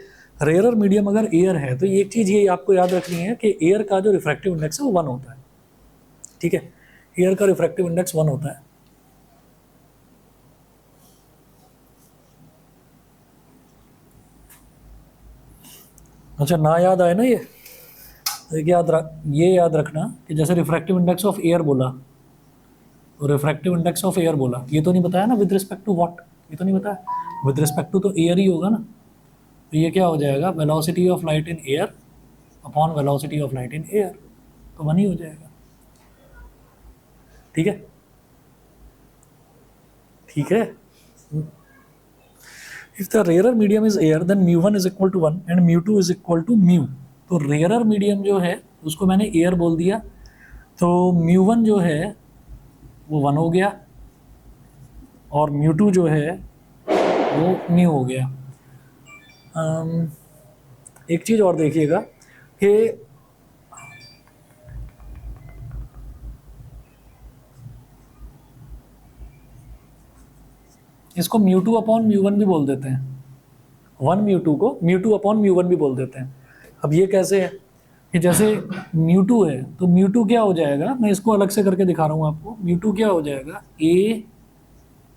रेयर मीडियम अगर एयर है तो एक चीज ये आपको याद रखनी है कि एयर का जो रिफ्रैक्टिव इंडेक्स है वो 1 होता है. ठीक है, एयर का रिफ्रैक्टिव इंडेक्स 1 होता है. अच्छा, ना याद आए ना ये याद रखना कि जैसे रिफ्रैक्टिव इंडेक्स ऑफ एयर बोला, तो रिफ्रैक्टिव इंडेक्स ऑफ एयर बोला, ये तो नहीं बताया ना विद रिस्पेक्ट टू व्हाट, ये तो नहीं बताया, विद रिस्पेक्ट टू तो एयर ही होगा ना. तो ये क्या हो जाएगा, velocity of light in air upon velocity of light in air, तो 1 ही हो जाएगा. ठीक है, ठीक है. If the rare medium is air then μ1 is equal to 1 and μ2 is equal to μ. तो रेयर मीडियम जो है उसको मैंने एयर बोल दिया, तो μ1 जो है वो 1 हो गया, और म्यू टू जो है वो म्यू हो गया। एक चीज़ और देखिएगा कि इसको mu two upon mu one भी बोल देते हैं, 1 म्यू टू को mu two upon mu one भी बोल देते हैं। अब ये कैसे है कि जैसे म्यू टू है तो म्यू टू क्या हो जाएगा, मैं इसको अलग से करके दिखा रहा हूँ आपको। म्यू टू क्या हो जाएगा, ए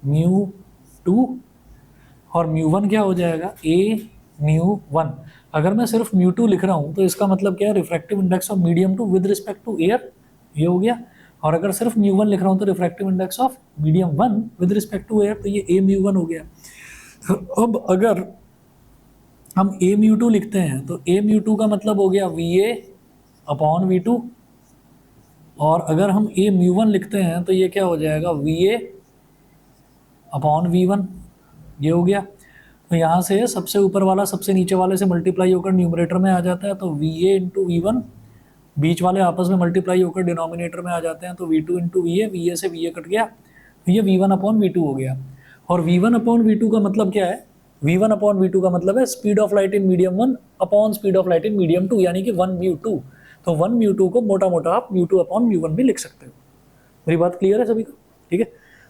म्यू टू, और म्यू वन क्या हो जाएगा, ए म्यू वन। अगर मैं सिर्फ म्यू टू लिख रहा हूँ तो इसका मतलब क्या है, refractive index of medium two with respect to air, ये हो गया। और अगर सिर्फ म्यू वन लिख रहा हूँ तो refractive index of medium one with respect to air, तो ये ए म्यू वन हो गया। तो अब अगर हम ए म्यू टू लिखते हैं तो ए म्यू टू का मतलब हो गया V A upon V two, और अगर हम ए म्यू वन लिखते हैं तो ये क्या हो जाएगा, V A upon V one, ये हो गया। तो यहाँ से सबसे ऊपर वाला सबसे नीचे वाले से मल्टीप्लाई होकर न्यूमरेटर में आ जाता है, तो we a into v one, बीच वाले आपस में मल्टीप्लाई होकर डिनोमिनेटर में आ जाते हैं, तो V two into V A से वी ए कट गया, तो ये V one upon V two हो गया। और V one upon V two का मतलब क्या है, V one upon V two का मतलब है speed of light in medium one upon speed of light in medium two, यानी कि 1 म्यू टू। तो 1 म्यू टू को मोटा मोटा आप mu two upon mu one भी लिख सकते हो। मेरी बात क्लियर है सभी को, ठीक है।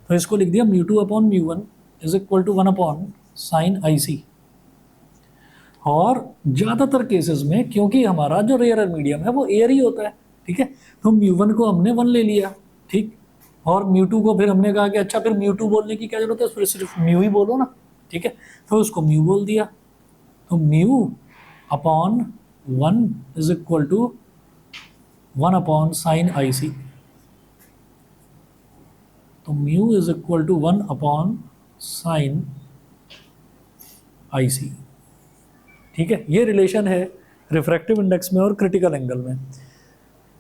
तो इसको लिख दिया mu two upon mu one is equal to 1 upon sine i c. और ज़्यादातर केसेस में क्योंकि हमारा जो रेयर मीडियम है वो एयर ही होता है, ठीक है, तो म्यू वन को हमने 1 ले लिया, ठीक, और म्यू टू को फिर हमने कहा कि अच्छा फिर म्यू टू बोलने की क्या जरूरत है, फिर सिर्फ म्यू ही बोलो ना, ठीक है। तो उसको म्यू बोल दिया, तो mu upon 1 is equal to 1 upon sine i c. तो mu is equal to 1 upon sine i c, ठीक है। ये रिलेशन है रिफ्रैक्टिव इंडेक्स में और क्रिटिकल एंगल में।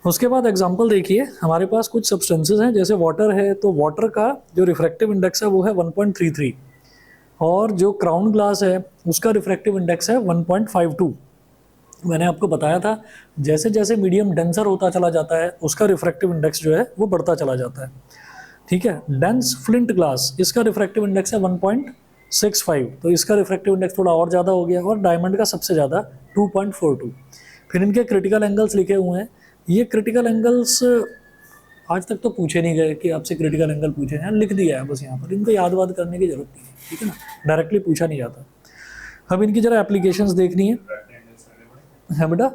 उसके बाद एग्जांपल देखिए, हमारे पास कुछ सब्सटेंसेस हैं, जैसे वाटर है, तो वाटर का जो रिफ्रैक्टिव इंडेक्स है वो है 1.33, और जो क्राउन ग्लास है उसका रिफ्रैक्टिव इंडेक्स है 1.52। मैंने आपको बताया था जैसे जैसे मीडियम डेंसर होता चला जाता है उसका रिफ्रैक्टिव इंडेक्स जो है वो बढ़ता चला जाता है, ठीक है। डेंस फ्लिंट ग्लास, इसका रिफ्रैक्टिव इंडेक्स है 1.65, तो इसका रिफ्रैक्टिव इंडेक्स थोड़ा और ज़्यादा हो गया, और डायमंड का सबसे ज़्यादा 2.42। फिर इनके क्रिटिकल एंगल्स लिखे हुए हैं। ये क्रिटिकल एंगल्स आज तक तो पूछे नहीं गए कि आपसे क्रिटिकल एंगल पूछे हैं, लिख दिया है बस यहाँ पर, इनको याद वाद करने की जरूरत नहीं है, ठीक है ना, डायरेक्टली पूछा नहीं जाता। अब इनकी जरा एप्लीकेशंस देखनी है बेटा,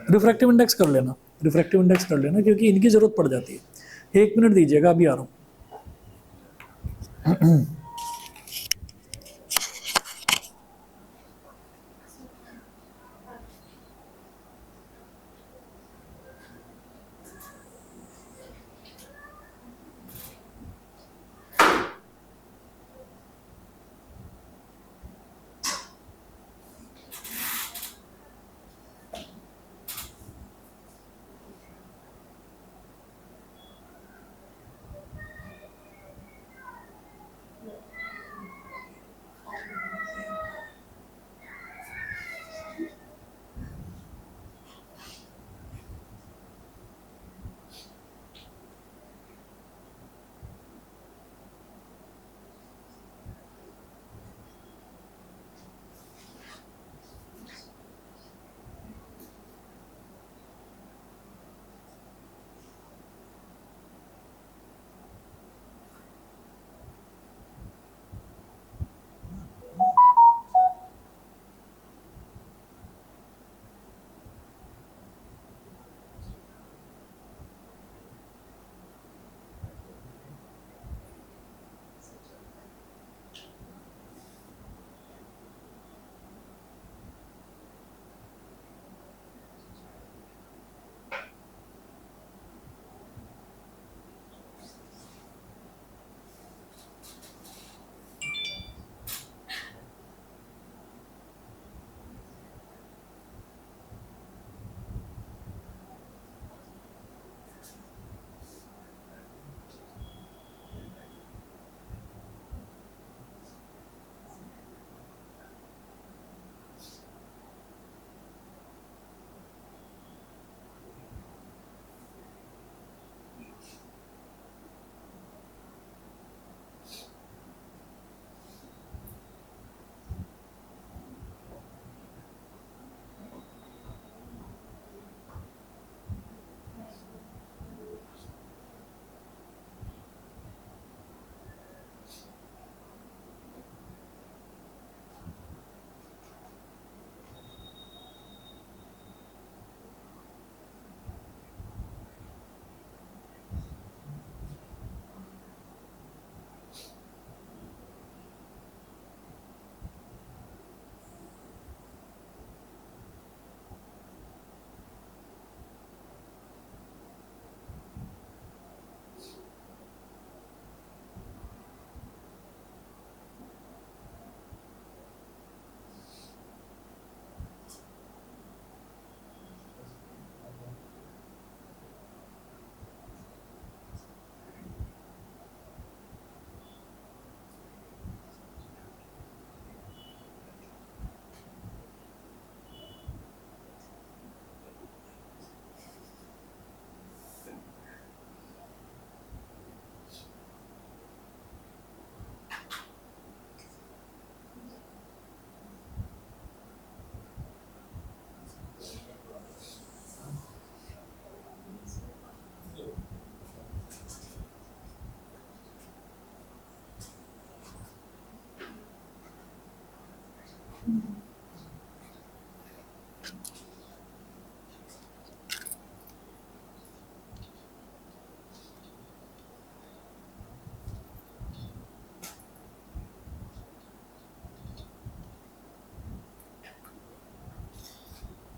रिफ्रैक्टिव इंडेक्स कर लेना, रिफ्रैक्टिव इंडेक्स कर लेना, क्योंकि इनकी ज़रूरत पड़ जाती है। 1 मिनट दीजिएगा, अभी आ रहा हूँ।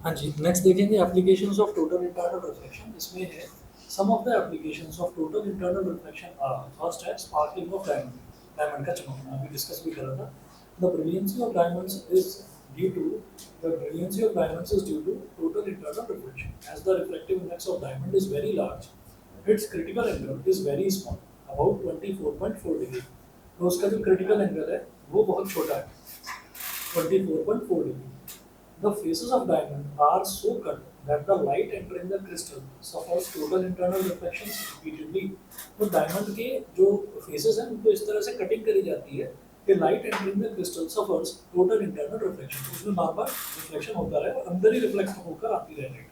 हाँ जी, नेक्स्ट देखेंगे applications of total internal reflection. इसमें है some of the applications of total internal reflection are, first है स्पार्कलिंग ऑफ डायमंड, डायमंड का चमकना, अभी डिस्कस भी करा था। The brilliancy of diamonds is due to the brilliancy of diamonds is due to total internal reflection as the reflective index of diamond is very large, its critical angle is very small about 24.4 degree. तो उसका जो critical angle है वो बहुत छोटा है, 24.4 degree. The faces of diamond are so cut that the light entering the crystal suffers total internal reflections repeatedly. तो diamond के जो फेसेस हैं उनको इस तरह से कटिंग करी जाती है कि light entering the crystal suffers total internal reflection, उसमें बार बार रिफ्लेक्शन होता रहे और अंदर ही रिफ्लेक्ट होकर आती रहे light,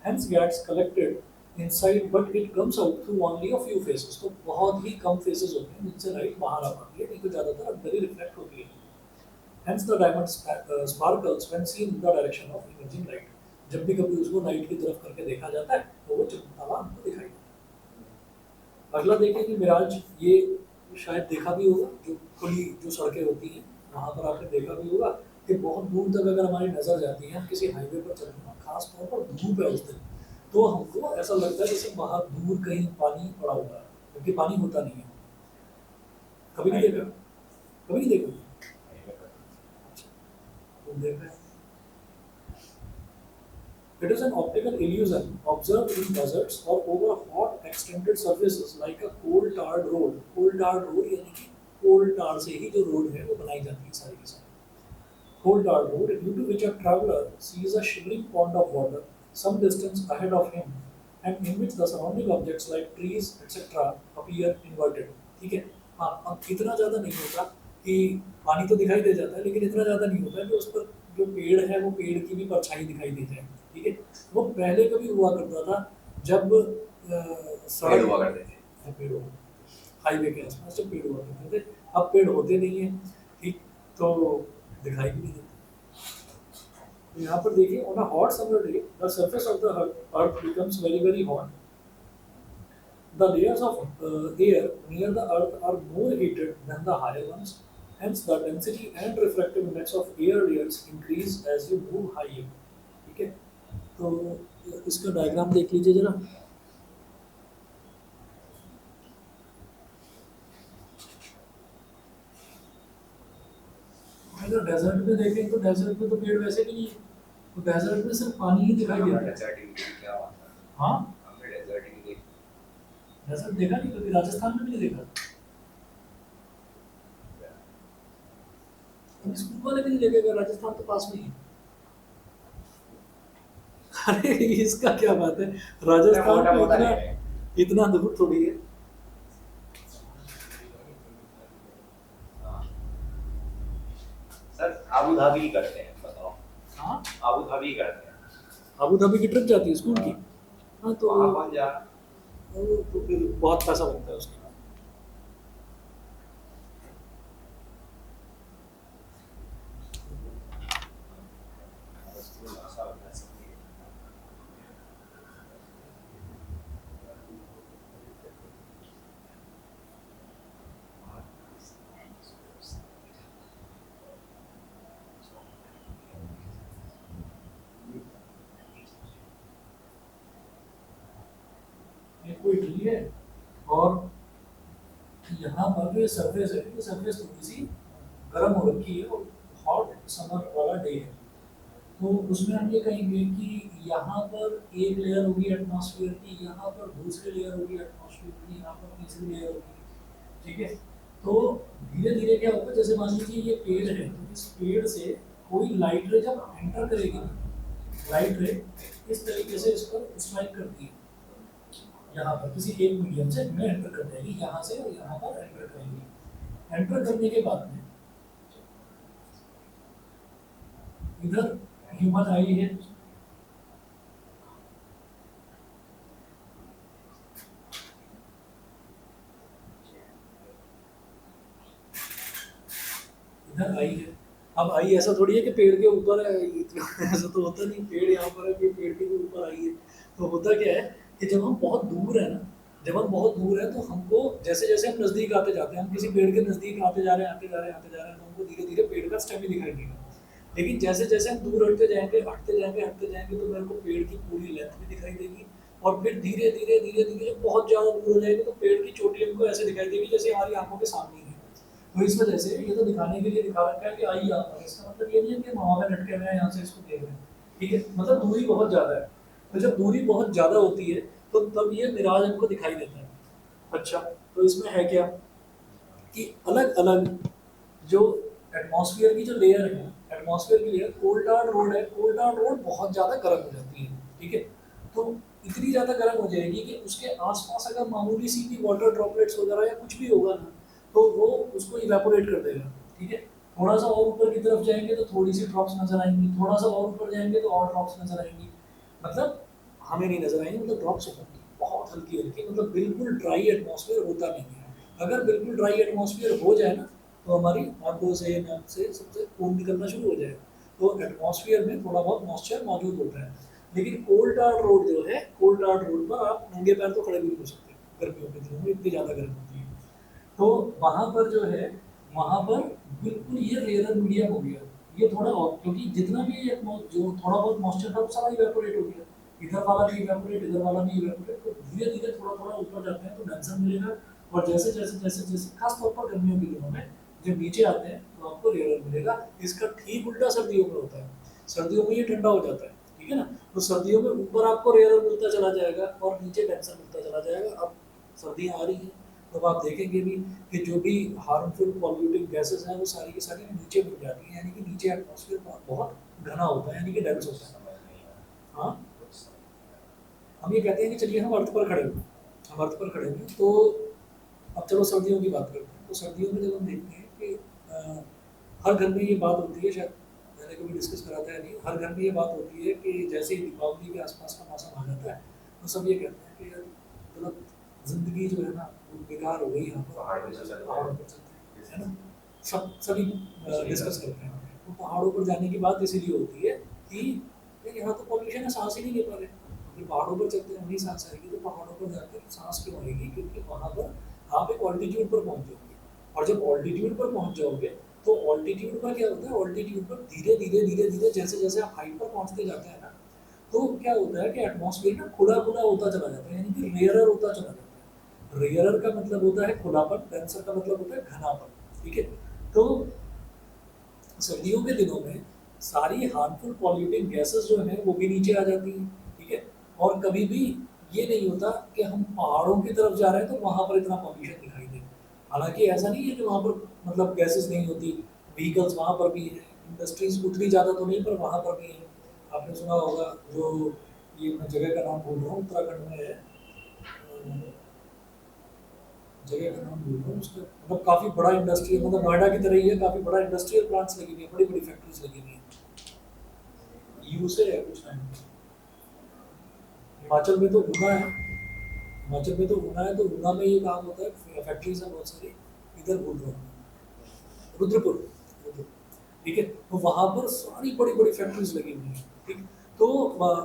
hence gets collected inside but it comes out through only a few faces। तो बहुत ही कम फेसेस होते हैं जिनसे लाइट बाहर आ पाती है, नहीं तो ज़्यादातर अंदर ही रिफ्लेक्ट होती है। Hence the diamond sparkles when seen in the direction of emerging light। जब भी कभी उसको लाइट की तरफ करके देखा जाता है तो वो चमकता हुआ हमको दिखाई देता है। अगला देखें कि मिराज, ये शायद देखा भी होगा, जो खुली जो सड़कें होती हैं वहाँ पर आपने देखा भी होगा कि बहुत दूर तक अगर हमारी नज़र जाती है, किसी हाईवे पर चल रहे हैं, खास तौर पर धूप है उस दिन, तो हमको ऐसा लगता है जैसे बाहर दूर कहीं पानी पड़ा हुआ है, क्योंकि पानी होता नहीं है। कभी नहीं देखा? कभी नहीं देखा? It is an optical illusion observed in deserts or over hot extended surfaces like a coal tarred road। coal tarred road यानी कि coal tar से ही जो road है वो बनाई जाती है सारी की सारी। coal tarred road due to which a traveler sees a shimmering pond of water some distance ahead of him and in which the surrounding objects like trees etc. appear inverted। ठीक है, हाँ, अब इतना ज़्यादा नहीं होता कि पानी तो दिखाई दे जाता है, लेकिन इतना ज़्यादा नहीं होता है कि उस पर जो पेड़ है वो पेड़ की भी परछाई दिखाई दे जाए। ठीक है, वो पहले कभी हुआ करता था जब पेड़ हुआ करते थे, पेड़ हाईवे के आसपास जब पेड़ हुआ करते थे, अब पेड़ होते नहीं है, ठीक, तो दिखाई भी नहीं देते। तो यहाँ पर देखिए, on a hot summer day the surface of the earth becomes very very hot. The layers of air near the earth are more heated than the higher ones, hence the density and refractive index of air layers increase as you move higher। ठीक है, तो इसका diagram देख लीजिए जरा। अगर desert में देखें तो डेजर्ट में तो पेड़ वैसे भी नहीं है, तो डेजर्ट में सिर्फ पानी ही दिखाई देता है। क्या बात है, हाँ, हमने डेजर्ट ही देखा, डेजर्ट देखा नहीं कभी, राजस्थान में भी नहीं देखा, स्कूल वाले भी नहीं देखेगा, राजस्थान तो पास में ही है। अरे इसका क्या बात है, राजस्थान में इतना इतना दूर थोड़ी है। सर अबू धाबी करते हैं, बताओ। हाँ, अबू धाबी करते हैं, अबू धाबी की ट्रिप जाती है स्कूल की। हाँ, तो वहाँ कौन जा, तो फिर बहुत पैसा बनता है उसके। कोई ट्री है और यहाँ पर जो सरफेस है, ये सरफेस थोड़ी सी गर्म हो रखी है और हॉट समर वाला डे है, तो उसमें हम ये कहेंगे कि यहाँ पर एक लेयर होगी एटमॉस्फेयर की, यहाँ पर दूसरी लेयर होगी एटमॉस्फेयर की, यहाँ पर तीसरी लेयर होगी। ठीक है, तो धीरे धीरे क्या होगा, जैसे मान लीजिए ये पेड़ है, तो इस पेड़ से कोई लाइट रे जब एंटर करेगी, लाइट रे इस तरीके से इस पर स्ट्राइक करती है, यहाँ पर किसी एक मीडियम से में एंटर कर जाएगी, यहाँ से और यहाँ पर एंटर करेंगी। एंटर करने के बाद में इधर ह्यूमन आई है, इधर आई है। अब आई ऐसा थोड़ी है कि पेड़ के ऊपर है, इतना ऐसा तो होता नहीं, पेड़ यहाँ पर है कि पेड़ के भी ऊपर आई है। तो होता क्या है कि जब हम बहुत दूर है ना, जब हम बहुत दूर है तो हमको जैसे जैसे हम नज़दीक आते जाते हैं, हम किसी पेड़ के नज़दीक आते जा रहे हैं, आते जा रहे हैं, आते जा रहे हैं, तो हमको धीरे धीरे पेड़ का स्टेम ही दिखाई देगा। लेकिन जैसे जैसे हम दूर हटते जाएंगे हटते जाएंगे तो मेरे को पेड़ की पूरी लेंथ भी दिखाई देगी, और फिर धीरे धीरे जब बहुत ज़्यादा दूर हो जाएगी तो पेड़ की चोटी हमको ऐसे दिखाई देगी जैसे हमारी आंखों के सामने ही है। तो इस वजह से ये तो दिखाने के लिए दिखा रखा है कि आइए आप पर, इसका मतलब ये नहीं है कि हम हवा में लटके हुए हैं यहाँ से इसको देख रहे हैं, ठीक है, मतलब दूरी बहुत ज़्यादा है। तो जब दूरी बहुत ज़्यादा होती है तो तब ये मिराज हमको दिखाई देता है। अच्छा, तो इसमें है क्या कि अलग अलग जो एटमॉस्फेयर की जो लेयर है, एटमॉस्फेयर की लेयर कोल्ड रोड है, कोल्ड रोड बहुत ज़्यादा गर्म हो जाती है, ठीक है। तो इतनी ज़्यादा गर्म हो जाएगी कि उसके आसपास अगर मामूली सी भी वाटर ड्रॉपलेट्स वगैरह या कुछ भी होगा ना, तो वो उसको इवेपोरेट कर देगा, ठीक है। थोड़ा सा और ऊपर की तरफ जाएंगे तो थोड़ी सी ड्रॉप्स नजर आएंगी, थोड़ा सा और ऊपर जाएंगे तो और ड्रॉप्स नजर आएंगी, मतलब हमें नहीं नजर आएंगी, मतलब ड्रॉप्स होंगी बहुत हल्की हल्की, मतलब बिल्कुल ड्राई एटमॉस्फेयर होता नहीं है। अगर बिल्कुल ड्राई एटमॉस्फेयर हो जाए ना तो हमारी आंखों से नाक से सबसे खून निकलना शुरू हो जाएगा। तो एटमॉस्फेयर में थोड़ा बहुत मॉइस्चर मौजूद होता है। लेकिन कोल्ड टार्ड रोड जो है, कोल्ड टार्ड रोड पर आप नंगे पैर तो खड़े भी नहीं हो सकते गर्मियों के दिनों में, इतनी ज़्यादा गर्म होती है। तो वहाँ पर जो है, वहाँ पर बिल्कुल ये रेयर मीडियम हो गया। ये थोड़ा और, क्योंकि जितना भी ये जो थोड़ा बहुत मॉइस्चर था वो सारा इवेपोरेट हो गया, इधर वाला भी इवेपोरेट, इधर वाला भी इवेपोरेट, तो धीरे धीरे थोड़ा थोड़ा ऊपर जाते हैं तो डेंसर मिलेगा। और जैसे जैसे जैसे जैसे खास तौर पर गर्मियों के दिनों में जब नीचे आते हैं तो आपको रेयर मिलेगा। इसका ठीक उल्टा सर्दियों में होता है, सर्दियों में ये ठंडा हो जाता है, ठीक है ना। तो सर्दियों में ऊपर आपको रेयर मिलता चला जाएगा और नीचे डेंसर मिलता चला जाएगा। अब सर्दियाँ आ रही हैं तो आप देखेंगे भी कि जो भी हार्मफुल पॉल्यूटिंग गैसेस हैं वो सारी की सारी नीचे मिल जाती हैं, यानी कि नीचे एटमॉस्फेयर बहुत घना होता है, यानी कि डेंस होता है। समझ नहीं आया। हाँ, हम ये कहते हैं कि चलिए हम अर्थ पर खड़े हुए, हम अर्थ पर खड़े हुए तो अब चलो सर्दियों की बात करते हैं। तो सर्दियों में जब हम देखते हैं कि हर घर में ये बात होती है, शायद मैंने कभी डिस्कस करा था या नहीं, हर घर में ये बात होती है कि जैसे ही दीपावली के आसपास का मौसम आ जाता है तो सब ये कहते हैं कि यार मतलब ज़िंदगी जो है ना वो बेकार हो गई यहाँ पर, पहाड़ों पे चलते हैं। पहाड़ों पर चलते हैं, है ना। सभी डिस्कस करते हैं। तो पहाड़ों पर जाने की बात इसीलिए होती है कि यार यहाँ तो पॉल्यूशन है, सांस ही नहीं ले पा रहे। फिर पहाड़ों पर चलते हैं वहीं सांस आएगी, तो पहाड़ों पर जाकर सांस क्यों आएगी, क्योंकि वहाँ पर आप एक ऑल्टीट्यूड पर पहुँच जाओगे, और जब ऑल्टीट्यूड पर पहुँच जाओगे तो ऑल्टीट्यूड पर क्या होता है, ऑल्टीट्यूड पर धीरे धीरे धीरे धीरे जैसे जैसे आप हाइट पर पहुँचते जाते हैं ना, तो क्या होता है कि एटमॉस्फेयर ना खुला खुला होता चला जाता है, यानी कि रेयरर होता चला जाता है। रेयरर का मतलब होता है खुलापन, डेंसर का मतलब होता है घनापन, ठीक है। तो सर्दियों के दिनों में सारी हार्मफुल पॉल्यूटिंग गैसेस जो हैं वो भी नीचे आ जाती हैं, ठीक है। और कभी भी ये नहीं होता कि हम पहाड़ों की तरफ जा रहे हैं तो वहाँ पर इतना पॉल्यूशन दिखाई दे। हालांकि ऐसा नहीं है कि वहाँ पर मतलब गैसेस नहीं होती, व्हीकल्स वहाँ पर भी हैं, इंडस्ट्रीज उतनी ज़्यादा तो नहीं पर वहाँ पर भी हैं। आपने सुना होगा जो, ये मैं जगह का नाम भूल रहा हूँ, उत्तराखंड में है, जगह का नाम भूल रहा हूँ उसका, मतलब काफ़ी बड़ा इंडस्ट्रियल, मतलब नोएडा की तरह ही है, काफ़ी बड़ा इंडस्ट्रियल प्लांट्स लगी हुई है, बड़ी बड़ी फैक्ट्रीज लगी हुई है। यू से है कुछ टाइम। हिमाचल में तो ऊना है, हिमाचल में तो ऊना है, तो ऊना में ये काम होता है, फैक्ट्रीज है बहुत सारी। इधर भूल रहा हूँ, रुद्रपुर, रुद्रपुर, ठीक है। तो वहाँ पर सारी बड़ी बड़ी फैक्ट्रीज लगी हुई हैं, ठीक। तो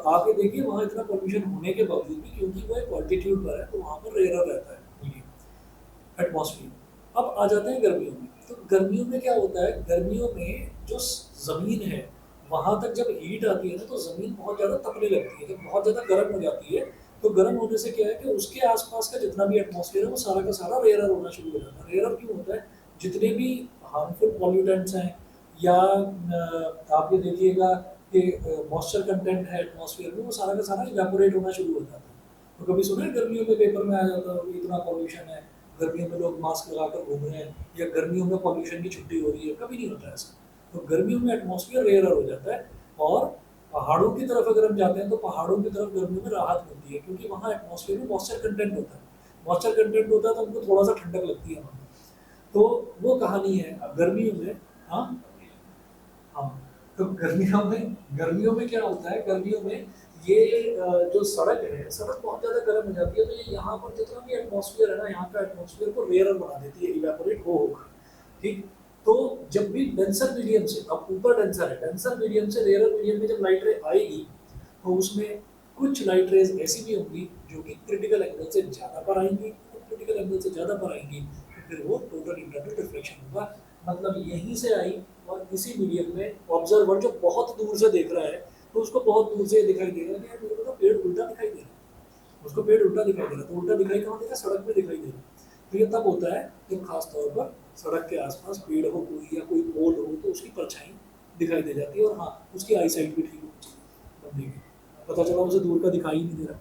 आके देखिए वहाँ इतना पॉल्यूशन होने के बावजूद भी, क्योंकि वो एक ऑल्टीट्यूड पर है तो वहाँ पर रेयर रहता है ये एटमॉस्फेयर। अब आ जाते हैं गर्मियों में। तो गर्मियों में क्या होता है, गर्मियों में जो ज़मीन है वहाँ तक जब हीट आती है ना तो ज़मीन बहुत ज़्यादा तपने लगती है, जब बहुत ज़्यादा गर्म हो जाती है तो गर्म होने से क्या है कि उसके आसपास का जितना भी एटमॉस्फेयर है वो सारा का सारा रेयरर होना शुरू हो जाता है। रेयरर क्यों होता है, जितने भी हार्मफुल पॉल्यूटेंट्स हैं या आप ये देखिएगा कि मॉइस्चर कंटेंट है एटमॉस्फेयर में, वो सारा का सारा इवेपोरेट होना शुरू हो जाता है। तो कभी सुना है गर्मियों में पेपर में आ जाता है इतना पॉल्यूशन है, गर्मियों में लोग मास्क लगाकर घूम रहे हैं, या गर्मियों में पॉल्यूशन की छुट्टी हो रही है, कभी नहीं होता ऐसा। तो गर्मियों में एटमॉस्फेयर रेयरर हो जाता है। और पहाड़ों की तरफ अगर हम जाते हैं तो पहाड़ों की तरफ गर्मियों में राहत मिलती है, क्योंकि वहाँ एटमॉस्फेयर में मॉइस्चर कंटेंट होता है, मॉइस्चर कंटेंट होता है तो हमको थोड़ा सा ठंडक लगती है वहाँ। तो वो कहानी है गर्मियों में। हाँ, हाँ। तो गर्मियों में क्या होता है, गर्मियों में ये जो सड़क है, सड़क बहुत ज़्यादा गर्म हो जाती है, तो ये यहाँ पर जितना भी एटमॉस्फेयर है ना, यहाँ का एटमॉस्फेयर को रेयर बना देती है, इवेपोरेट हो होकर, ठीक। तो जब भी डेंसर मीडियम से, अब ऊपर डेंसर है, डेंसर मीडियम से रेयर मीडियम में जब लाइट रे आएगी तो उसमें कुछ लाइट रेज ऐसी भी होंगी जो कि क्रिटिकल एंगल से ज़्यादा पर आएंगी, क्रिटिकल एंगल से ज़्यादा पर आएंगी तो फिर वो टोटल इंटरनल रिफ्लेक्शन होगा, मतलब यहीं से आई और इसी मीडियम में ऑब्जर्वर जो बहुत दूर से देख रहा है तो उसको बहुत दूर से दिखाई देगा कि यार मेरे को तो पेड़ उल्टा दिखाई दे रहा है, उसको पेड़ उल्टा दिखाई दे रहा है, तो उल्टा दिखाई कहाँ दे रहा है, सड़क पे दिखाई दे रहा है। तो ये तब होता है जब खास तौर पर सड़क के आसपास पेड़ हो कोई या कोई पोल हो तो उसकी परछाई दिखाई दे जाती है और हाँ उसकी आई साइट भी ठीक होनी चाहिए बंदे की, पता चला उसे दूर का दिखाई ही नहीं दे रहा।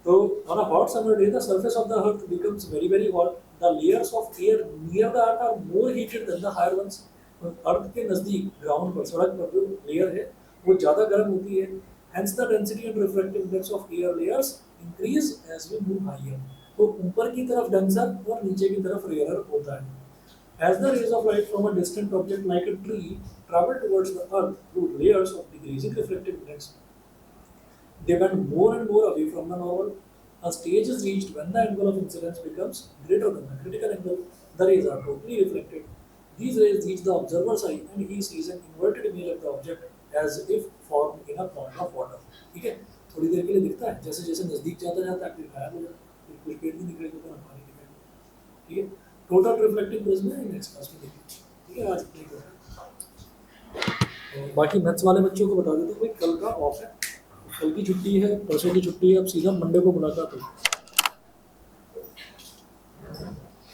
So on a hot summer day, the surface of the earth becomes very, very hot. The layers of air near the earth are more heated than the higher ones. अर्थ के नजदीक ग्राउंड पर सड़क पर जो लेयर है वो ज़्यादा गर्म होती है। Hence the density and refractive index of air layers increase as we move higher. तो ऊपर की तरफ डेंसर और नीचे की तरफ रेयरर होता है। As the rays of light from a distant object like a tree travel towards the earth through layers of decreasing refractive index, they bend more and more away from the normal. A stage is reached when the angle of incidence becomes greater than the critical angle. The rays are totally reflected. These rays reach the observer's eye and he sees an inverted image of the object as if formed in a pond of water. ठीक है, थोड़ी देर के लिए दिखता है, जैसे जैसे नजदीक जाता जाता है फिर गायब हो जाता है, फिर कुछ पेड़ नहीं दिखाई देता, ना पानी दिखाई देता। ठीक है, total reflective prism next class में देखिए। ठीक है, आज इतना ही करें। तो बाकी मैथ्स वाले बच्चों को बता देते हैं भाई कल का ऑफ है, कल की छुट्टी है, परसों की छुट्टी है, अब सीधा मंडे को मुलाकात होगी।